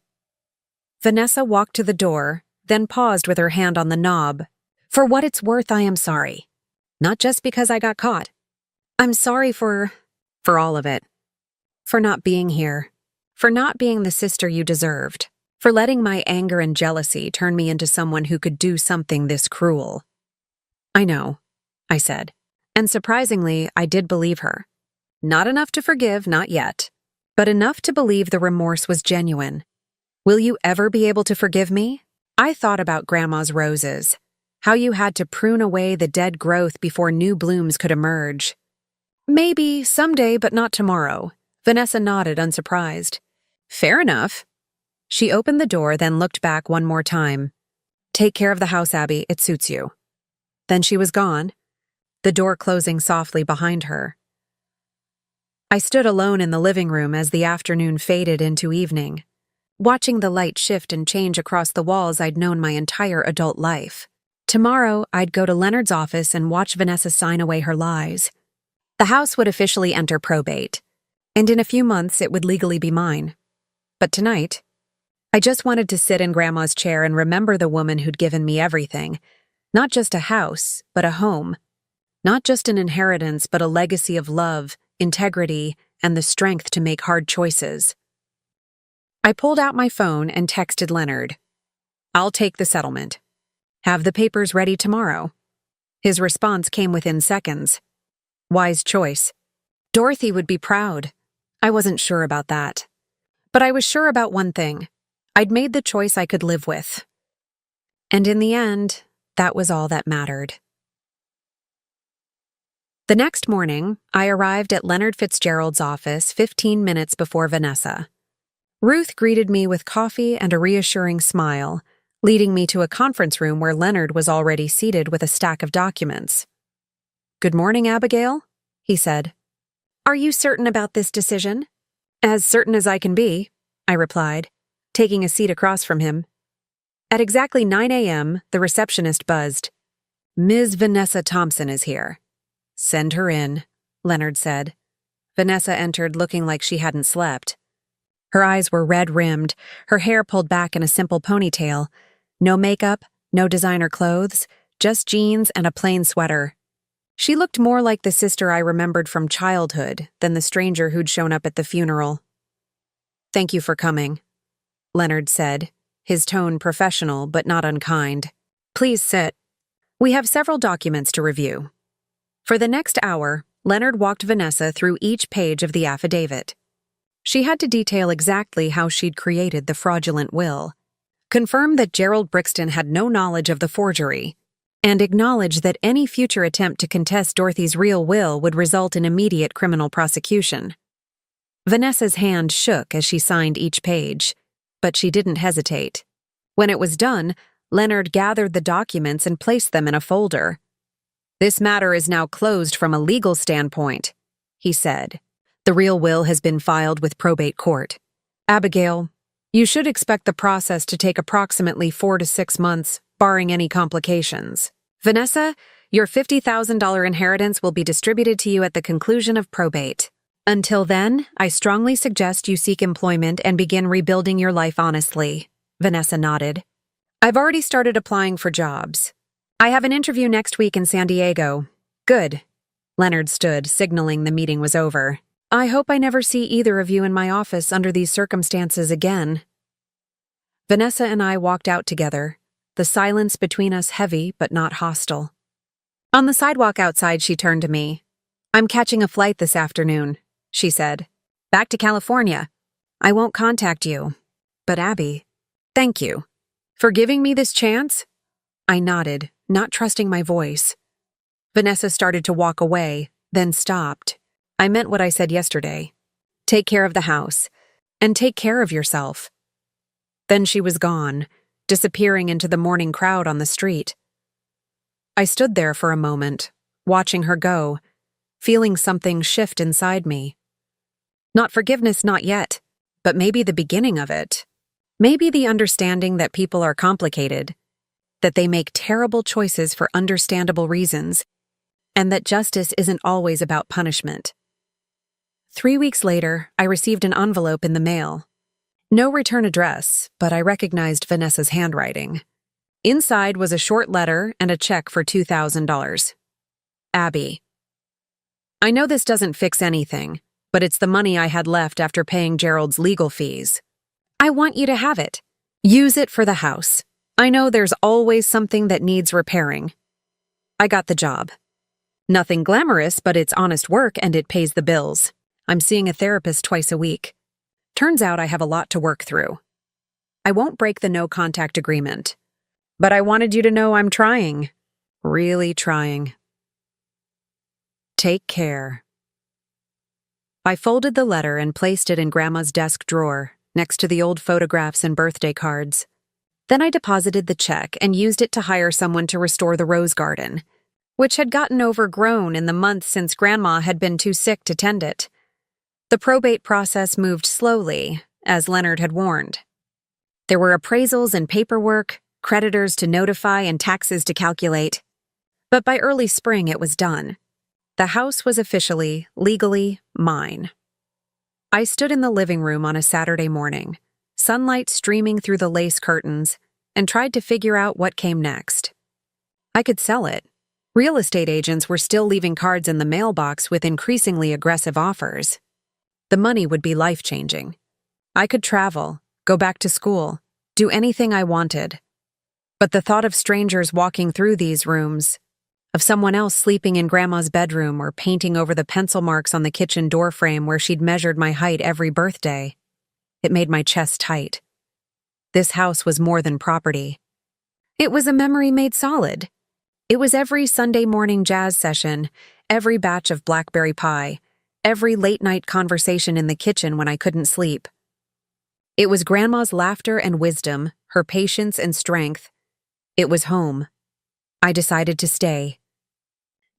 Vanessa walked to the door, then paused with her hand on the knob. For what it's worth, I am sorry. Not just because I got caught. I'm sorry for all of it. for not being here, for not being the sister you deserved, for letting my anger and jealousy turn me into someone who could do something this cruel." "I know," I said. And surprisingly, I did believe her. Not enough to forgive, not yet, but enough to believe the remorse was genuine. "Will you ever be able to forgive me?" I thought about Grandma's roses, how you had to prune away the dead growth before new blooms could emerge. "Maybe, someday, but not tomorrow." Vanessa nodded, unsurprised. "Fair enough." She opened the door, then looked back one more time. "Take care of the house, Abby. It suits you." Then she was gone, the door closing softly behind her. I stood alone in the living room as the afternoon faded into evening, watching the light shift and change across the walls I'd known my entire adult life. Tomorrow, I'd go to Leonard's office and watch Vanessa sign away her lies. The house would officially enter probate, and in a few months it would legally be mine. But tonight, I just wanted to sit in Grandma's chair and remember the woman who'd given me everything. Not just a house, but a home. Not just an inheritance, but a legacy of love, integrity, and the strength to make hard choices. I pulled out my phone and texted Leonard. "I'll take the settlement. Have the papers ready tomorrow." His response came within seconds. "Wise choice. Dorothy would be proud." I wasn't sure about that. But I was sure about one thing. I'd made the choice I could live with. And in the end, that was all that mattered. The next morning, I arrived at Leonard Fitzgerald's office 15 minutes before Vanessa. Ruth greeted me with coffee and a reassuring smile, leading me to a conference room where Leonard was already seated with a stack of documents. "Good morning, Abigail," he said. "Are you certain about this decision?" "As certain as I can be," I replied, taking a seat across from him. At exactly 9 a.m., the receptionist buzzed. "Ms. Vanessa Thompson is here." "Send her in," Leonard said. Vanessa entered looking like she hadn't slept. Her eyes were red-rimmed, her hair pulled back in a simple ponytail. No makeup, no designer clothes, just jeans and a plain sweater. She looked more like the sister I remembered from childhood than the stranger who'd shown up at the funeral. "Thank you for coming," Leonard said, his tone professional but not unkind. "Please sit. We have several documents to review." For the next hour, Leonard walked Vanessa through each page of the affidavit. She had to detail exactly how she'd created the fraudulent will, confirm that Gerald Brixton had no knowledge of the forgery, and acknowledge that any future attempt to contest Dorothy's real will would result in immediate criminal prosecution. Vanessa's hand shook as she signed each page, but she didn't hesitate. When it was done, Leonard gathered the documents and placed them in a folder. "This matter is now closed from a legal standpoint," he said. "The real will has been filed with probate court. Abigail, you should expect the process to take approximately 4 to 6 months, barring any complications. Vanessa, your $50,000 inheritance will be distributed to you at the conclusion of probate. Until then, I strongly suggest you seek employment and begin rebuilding your life honestly." Vanessa nodded. "I've already started applying for jobs. I have an interview next week in San Diego." "Good." Leonard stood, signaling the meeting was over. "I hope I never see either of you in my office under these circumstances again." Vanessa and I walked out together, the silence between us heavy but not hostile. On the sidewalk outside, she turned to me. "I'm catching a flight this afternoon," she said. "Back to California. I won't contact you. But Abby, thank you. For giving me this chance?" I nodded, not trusting my voice. Vanessa started to walk away, then stopped. "I meant what I said yesterday. Take care of the house, and take care of yourself." Then she was gone, disappearing into the morning crowd on the street. I stood there for a moment, watching her go, feeling something shift inside me. Not forgiveness, not yet, but maybe the beginning of it. Maybe the understanding that people are complicated, that they make terrible choices for understandable reasons, and that justice isn't always about punishment. 3 weeks later, I received an envelope in the mail. No return address, but I recognized Vanessa's handwriting. Inside was a short letter and a check for $2,000. "Abby, I know this doesn't fix anything, but it's the money I had left after paying Gerald's legal fees. I want you to have it. Use it for the house. I know there's always something that needs repairing. I got the job. Nothing glamorous, but it's honest work and it pays the bills. I'm seeing a therapist twice a week. Turns out I have a lot to work through. I won't break the no-contact agreement. But I wanted you to know I'm trying. Really trying. Take care. I folded the letter and placed it in Grandma's desk drawer, next to the old photographs and birthday cards. Then I deposited the check and used it to hire someone to restore the rose garden, which had gotten overgrown in the months since Grandma had been too sick to tend it. The probate process moved slowly, as Leonard had warned. There were appraisals and paperwork, creditors to notify and taxes to calculate. But by early spring it was done. The house was officially, legally, mine. I stood in the living room on a Saturday morning, sunlight streaming through the lace curtains, and tried to figure out what came next. I could sell it. Real estate agents were still leaving cards in the mailbox with increasingly aggressive offers. The money would be life-changing. I could travel, go back to school, do anything I wanted. But the thought of strangers walking through these rooms, of someone else sleeping in Grandma's bedroom or painting over the pencil marks on the kitchen doorframe where she'd measured my height every birthday, it made my chest tight. This house was more than property. It was a memory made solid. It was every Sunday morning jazz session, every batch of blackberry pie, every late-night conversation in the kitchen when I couldn't sleep. It was Grandma's laughter and wisdom, her patience and strength. It was home. I decided to stay.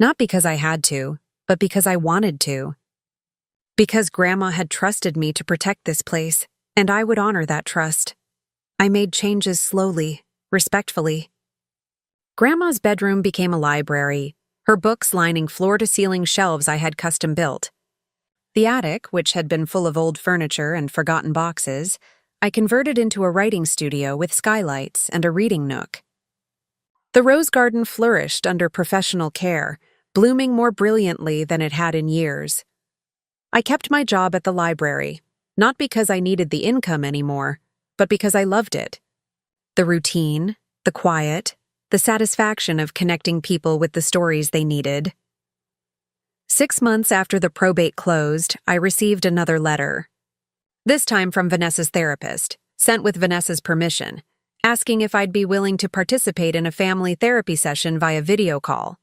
Not because I had to, but because I wanted to. Because Grandma had trusted me to protect this place, and I would honor that trust. I made changes slowly, respectfully. Grandma's bedroom became a library, her books lining floor-to-ceiling shelves I had custom built. The attic, which had been full of old furniture and forgotten boxes, I converted into a writing studio with skylights and a reading nook. The rose garden flourished under professional care, blooming more brilliantly than it had in years. I kept my job at the library, not because I needed the income anymore, but because I loved it. The routine, the quiet, the satisfaction of connecting people with the stories they needed. 6 months after the probate closed, I received another letter. This time from Vanessa's therapist, sent with Vanessa's permission, asking if I'd be willing to participate in a family therapy session via video call.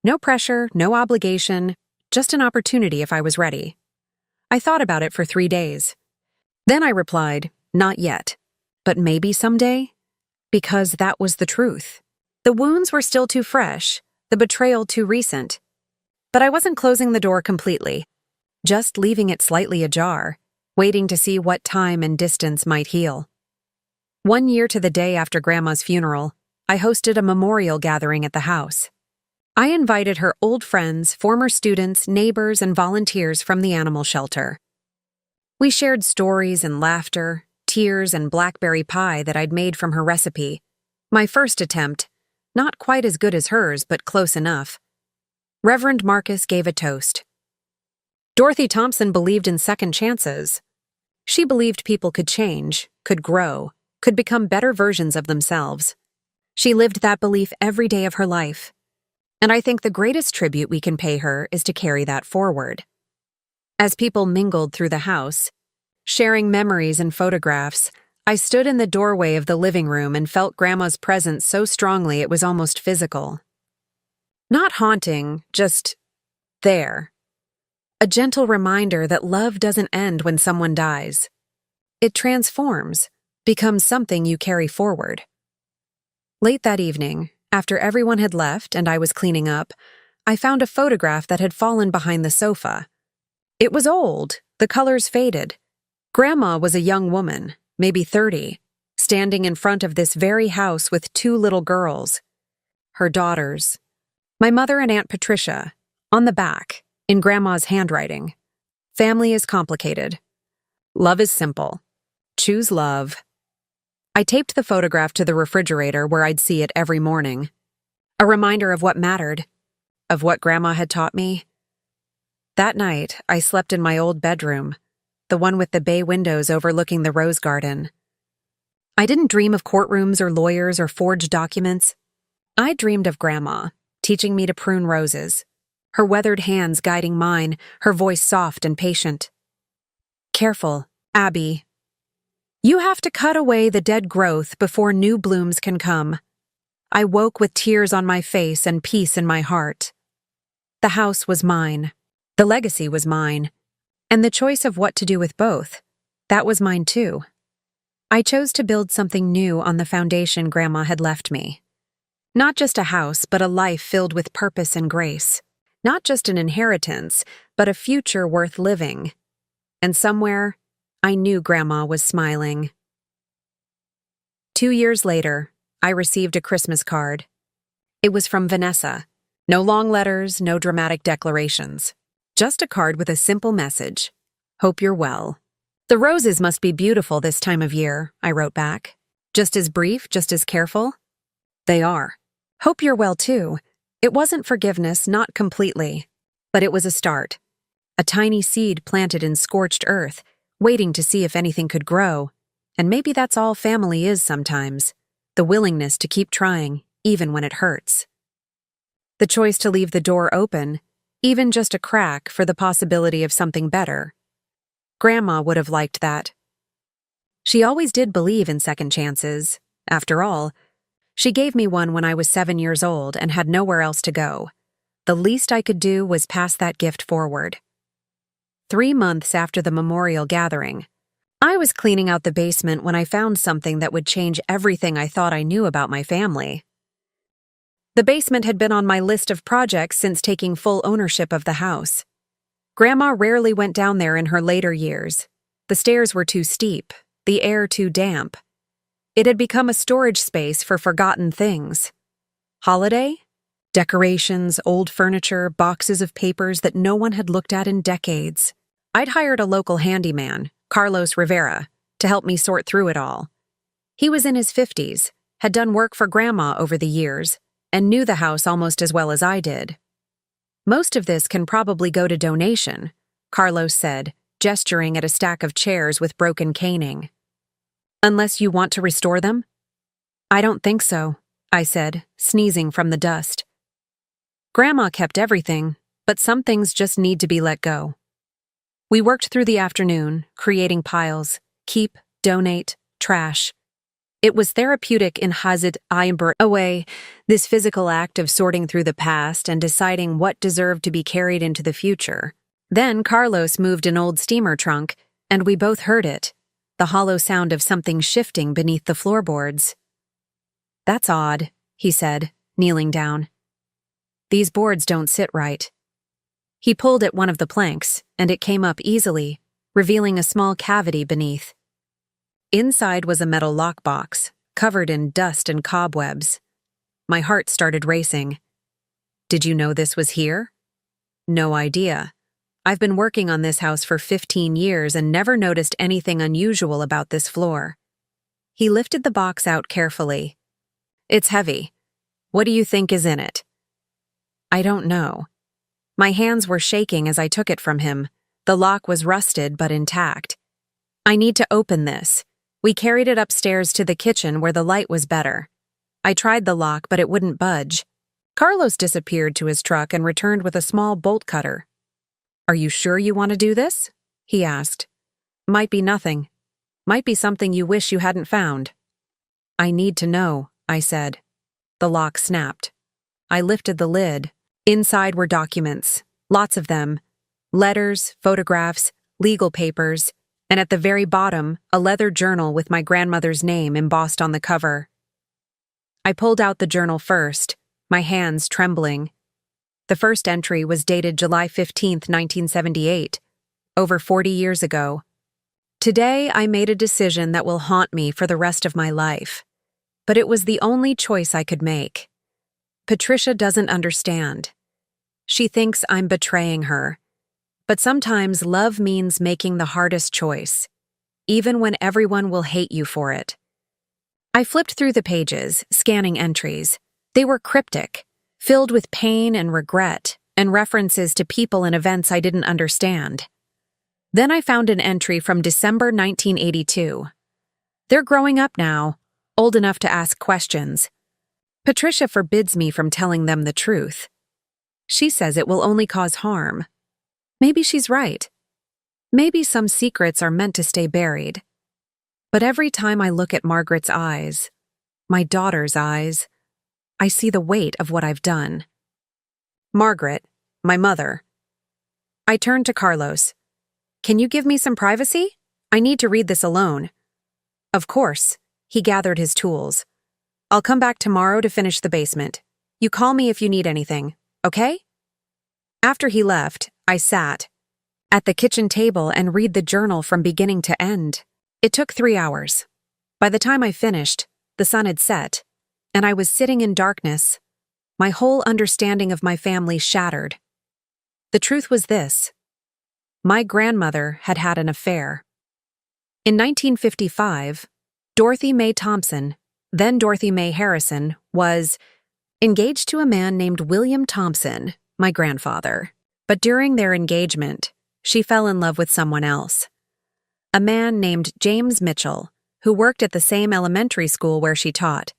No pressure, no obligation, just an opportunity if I was ready. I thought about it for 3 days. Then I replied, not yet, but maybe someday, because that was the truth. The wounds were still too fresh, the betrayal too recent. But I wasn't closing the door completely, just leaving it slightly ajar, waiting to see what time and distance might heal. 1 year to the day after Grandma's funeral, I hosted a memorial gathering at the house. I invited her old friends, former students, neighbors, and volunteers from the animal shelter. We shared stories and laughter, tears and blackberry pie that I'd made from her recipe. My first attempt, not quite as good as hers, but close enough. Reverend Marcus gave a toast. Dorothy Thompson believed in second chances. She believed people could change, could grow, could become better versions of themselves. She lived that belief every day of her life. And I think the greatest tribute we can pay her is to carry that forward. As people mingled through the house, sharing memories and photographs, I stood in the doorway of the living room and felt Grandma's presence so strongly it was almost physical. Not haunting, just there. A gentle reminder that love doesn't end when someone dies. It transforms, becomes something you carry forward. Late that evening, after everyone had left and I was cleaning up, I found a photograph that had fallen behind the sofa. It was old, the colors faded. Grandma was a young woman, maybe 30, standing in front of this very house with 2 little girls. Her daughters. My mother and Aunt Patricia, on the back, in Grandma's handwriting. Family is complicated. Love is simple. Choose love. I taped the photograph to the refrigerator where I'd see it every morning. A reminder of what mattered, of what Grandma had taught me. That night, I slept in my old bedroom, the one with the bay windows overlooking the rose garden. I didn't dream of courtrooms or lawyers or forged documents. I dreamed of Grandma, teaching me to prune roses, her weathered hands guiding mine, her voice soft and patient. "Careful, Abby. You have to cut away the dead growth before new blooms can come." I woke with tears on my face and peace in my heart. The house was mine. The legacy was mine. And the choice of what to do with both, that was mine too. I chose to build something new on the foundation Grandma had left me. Not just a house, but a life filled with purpose and grace. Not just an inheritance, but a future worth living. And somewhere, I knew Grandma was smiling. 2 years later, I received a Christmas card. It was from Vanessa. No long letters, no dramatic declarations. Just a card with a simple message. "Hope you're well." "The roses must be beautiful this time of year," I wrote back. "Just as brief, just as careful?" "They are. Hope you're well too." It wasn't forgiveness, not completely. But it was a start. A tiny seed planted in scorched earth, waiting to see if anything could grow. And maybe that's all family is sometimes. The willingness to keep trying, even when it hurts. The choice to leave the door open, even just a crack for the possibility of something better. Grandma would have liked that. She always did believe in second chances. After all, she gave me one when I was 7 years old and had nowhere else to go. The least I could do was pass that gift forward. 3 months after the memorial gathering, I was cleaning out the basement when I found something that would change everything I thought I knew about my family. The basement had been on my list of projects since taking full ownership of the house. Grandma rarely went down there in her later years. The stairs were too steep, the air too damp. It had become a storage space for forgotten things. Holiday? Decorations, old furniture, boxes of papers that no one had looked at in decades. I'd hired a local handyman, Carlos Rivera, to help me sort through it all. He was in his 50s, had done work for Grandma over the years, and knew the house almost as well as I did. "Most of this can probably go to donation," Carlos said, gesturing at a stack of chairs with broken caning. "Unless you want to restore them?" "I don't think so," I said, sneezing from the dust. Grandma kept everything, but some things just need to be let go. We worked through the afternoon, creating piles, keep, donate, trash. It was therapeutic in Hazit Einber away, this physical act of sorting through the past and deciding what deserved to be carried into the future. Then Carlos moved an old steamer trunk, and we both heard it, the hollow sound of something shifting beneath the floorboards. "That's odd," he said, kneeling down. "These boards don't sit right." He pulled at one of the planks, and it came up easily, revealing a small cavity beneath. Inside was a metal lockbox, covered in dust and cobwebs. My heart started racing. "Did you know this was here?" "No idea. I've been working on this house for 15 years and never noticed anything unusual about this floor." He lifted the box out carefully. "It's heavy. What do you think is in it?" "I don't know." My hands were shaking as I took it from him. The lock was rusted but intact. "I need to open this." We carried it upstairs to the kitchen where the light was better. I tried the lock, but it wouldn't budge. Carlos disappeared to his truck and returned with a small bolt cutter. "Are you sure you want to do this?" he asked. "Might be nothing. Might be something you wish you hadn't found." "I need to know," I said. The lock snapped. I lifted the lid. Inside were documents, lots of them. Letters, photographs, legal papers, and at the very bottom, a leather journal with my grandmother's name embossed on the cover. I pulled out the journal first, my hands trembling. The first entry was dated July 15th, 1978, over 40 years ago. "Today, I made a decision that will haunt me for the rest of my life. But it was the only choice I could make. Patricia doesn't understand. She thinks I'm betraying her. But sometimes love means making the hardest choice, even when everyone will hate you for it." I flipped through the pages, scanning entries. They were cryptic, filled with pain and regret, and references to people and events I didn't understand. Then I found an entry from December 1982. They're growing up now, old enough to ask questions. Patricia forbids me from telling them the truth. She says it will only cause harm. Maybe she's right. Maybe some secrets are meant to stay buried. But every time I look at Margaret's eyes, my daughter's eyes, I see the weight of what I've done. Margaret, my mother. I turned to Carlos. Can you give me some privacy? I need to read this alone. Of course. He gathered his tools. I'll come back tomorrow to finish the basement. You call me if you need anything, okay? After he left, I sat at the kitchen table and read the journal from beginning to end. It took 3 hours. By the time I finished, the sun had set, and I was sitting in darkness. My whole understanding of my family shattered. The truth was this. My grandmother had had an affair. In 1955, Dorothy Mae Thompson, then Dorothy Mae Harrison, was engaged to a man named William Thompson, my grandfather. But during their engagement, she fell in love with someone else. A man named James Mitchell, who worked at the same elementary school where she taught.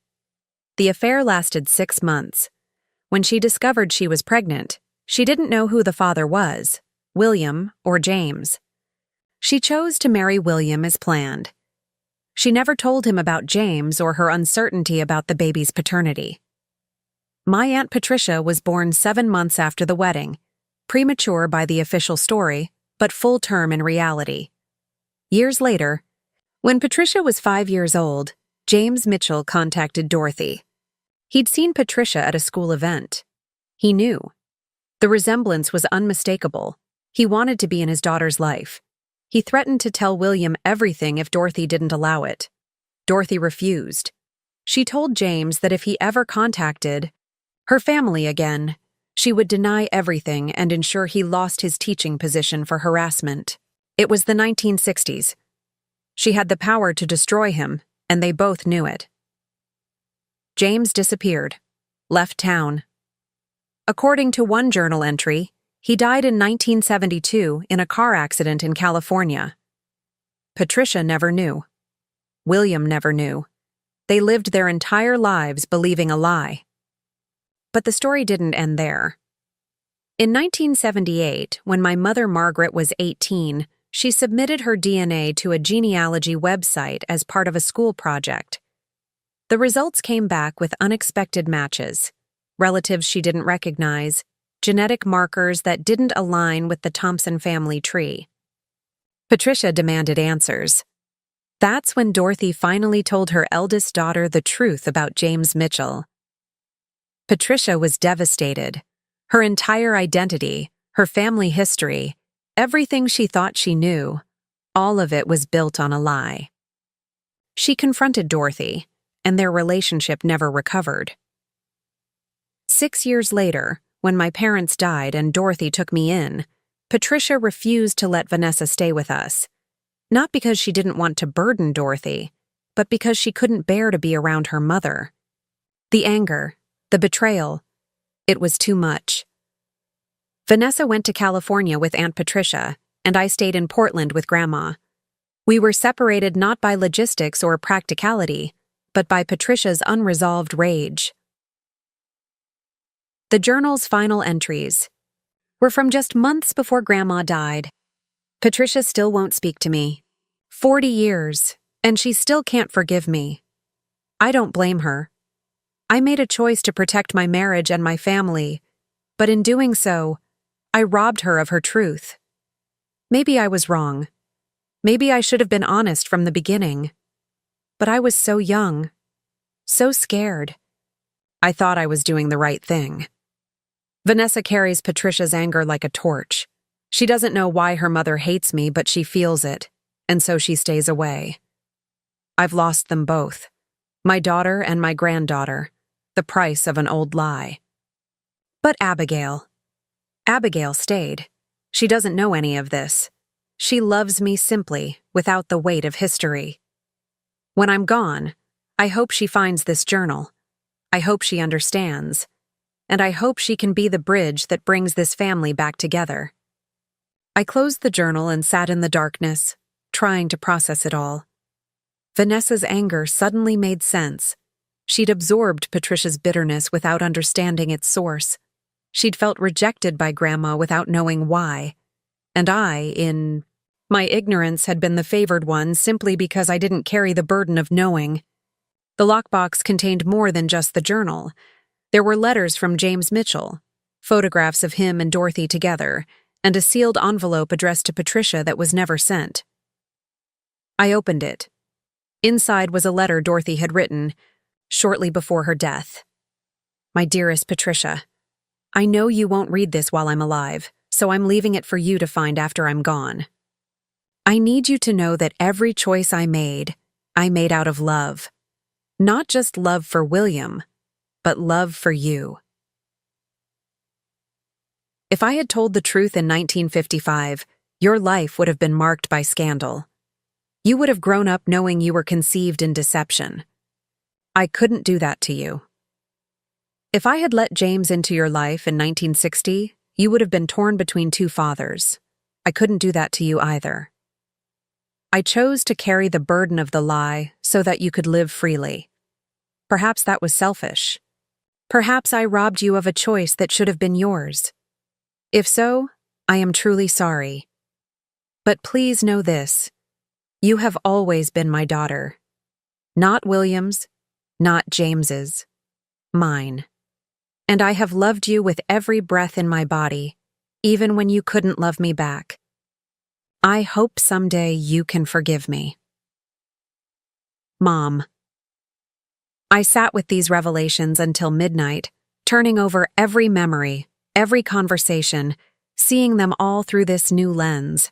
The affair lasted 6 months. When she discovered she was pregnant, she didn't know who the father was, William or James. She chose to marry William as planned. She never told him about James or her uncertainty about the baby's paternity. My Aunt Patricia was born 7 months after the wedding, premature by the official story, but full term in reality. Years later, when Patricia was 5 years old, James Mitchell contacted Dorothy. He'd seen Patricia at a school event. He knew. The resemblance was unmistakable. He wanted to be in his daughter's life. He threatened to tell William everything if Dorothy didn't allow it. Dorothy refused. She told James that if he ever contacted her family again, she would deny everything and ensure he lost his teaching position for harassment. It was the 1960s. She had the power to destroy him, and they both knew it. James disappeared, left town. According to one journal entry, he died in 1972 in a car accident in California. Patricia never knew. William never knew. They lived their entire lives believing a lie. But the story didn't end there. In 1978, when my mother Margaret was 18, she submitted her DNA to a genealogy website as part of a school project. The results came back with unexpected matches, relatives she didn't recognize, genetic markers that didn't align with the Thompson family tree. Patricia demanded answers. That's when Dorothy finally told her eldest daughter the truth about James Mitchell. Patricia was devastated. Her entire identity, her family history, everything she thought she knew, all of it was built on a lie. She confronted Dorothy, and their relationship never recovered. 6 years later, when my parents died and Dorothy took me in, Patricia refused to let Vanessa stay with us. Not because she didn't want to burden Dorothy, but because she couldn't bear to be around her mother. The anger, the betrayal, it was too much. Vanessa went to California with Aunt Patricia, and I stayed in Portland with Grandma. We were separated not by logistics or practicality, but by Patricia's unresolved rage. The journal's final entries were from just months before Grandma died. Patricia still won't speak to me. 40 years, and she still can't forgive me. I don't blame her. I made a choice to protect my marriage and my family, but in doing so, I robbed her of her truth. Maybe I was wrong. Maybe I should have been honest from the beginning. But I was so young, so scared. I thought I was doing the right thing. Vanessa carries Patricia's anger like a torch. She doesn't know why her mother hates me, but she feels it, and so she stays away. I've lost them both, my daughter and my granddaughter, the price of an old lie. But Abigail stayed. She doesn't know any of this. She loves me simply, without the weight of history. When I'm gone, I hope she finds this journal. I hope she understands. and I hope she can be the bridge that brings this family back together. I closed the journal and sat in the darkness, trying to process it all. Vanessa's anger suddenly made sense. She'd absorbed Patricia's bitterness without understanding its source. She'd felt rejected by Grandma without knowing why. And I, in my ignorance, had been the favored one simply because I didn't carry the burden of knowing. The lockbox contained more than just the journal. There were letters from James Mitchell, photographs of him and Dorothy together, and a sealed envelope addressed to Patricia that was never sent. I opened it. Inside was a letter Dorothy had written shortly before her death. My dearest Patricia, I know you won't read this while I'm alive, so I'm leaving it for you to find after I'm gone. I need you to know that every choice I made out of love. Not just love for William, but love for you. If I had told the truth in 1955, your life would have been marked by scandal. You would have grown up knowing you were conceived in deception. I couldn't do that to you. If I had let James into your life in 1960, you would have been torn between two fathers. I couldn't do that to you either. I chose to carry the burden of the lie so that you could live freely. Perhaps that was selfish. Perhaps I robbed you of a choice that should have been yours. If so, I am truly sorry. But please know this. You have always been my daughter. Not William's, not James's. Mine. And I have loved you with every breath in my body, even when you couldn't love me back. I hope someday you can forgive me. Mom. I sat with these revelations until midnight, turning over every memory, every conversation, seeing them all through this new lens.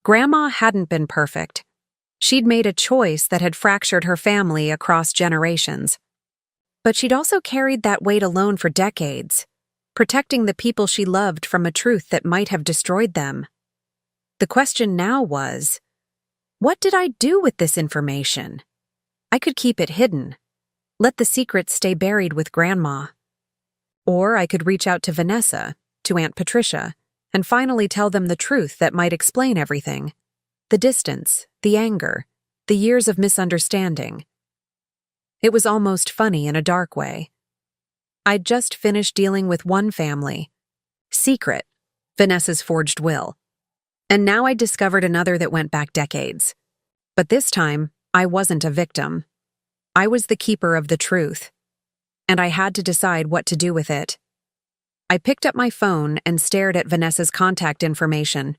Grandma hadn't been perfect. She'd made a choice that had fractured her family across generations. But she'd also carried that weight alone for decades, protecting the people she loved from a truth that might have destroyed them. The question now was, what did I do with this information? I could keep it hidden, let the secret stay buried with Grandma. Or I could reach out to Vanessa, to Aunt Patricia, and finally tell them the truth that might explain everything. The distance, the anger, the years of misunderstanding. It was almost funny in a dark way. I'd just finished dealing with one family. Secret, Vanessa's forged will. And now I'd discovered another that went back decades. But this time, I wasn't a victim. I was the keeper of the truth. And I had to decide what to do with it. I picked up my phone and stared at Vanessa's contact information.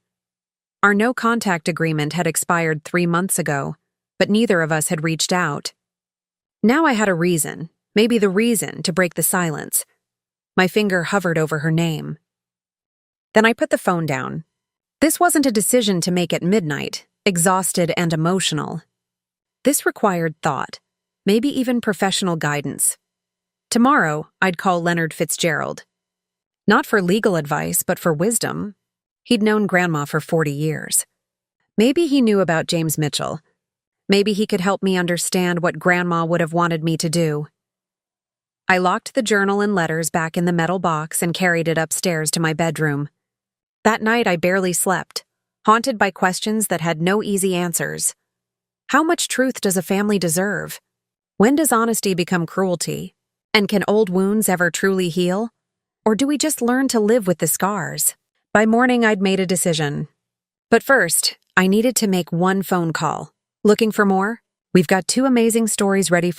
Our no-contact agreement had expired 3 months ago, but neither of us had reached out. Now I had a reason, maybe the reason, to break the silence. My finger hovered over her name. Then I put the phone down. This wasn't a decision to make at midnight, exhausted and emotional. This required thought, maybe even professional guidance. Tomorrow, I'd call Leonard Fitzgerald. Not for legal advice, but for wisdom. He'd known Grandma for 40 years. Maybe he knew about James Mitchell. Maybe he could help me understand what Grandma would have wanted me to do. I locked the journal and letters back in the metal box and carried it upstairs to my bedroom. That night I barely slept, haunted by questions that had no easy answers. How much truth does a family deserve? When does honesty become cruelty? And can old wounds ever truly heal? Or do we just learn to live with the scars? By morning, I'd made a decision. But first, I needed to make one phone call. Looking for more? We've got 2 amazing stories ready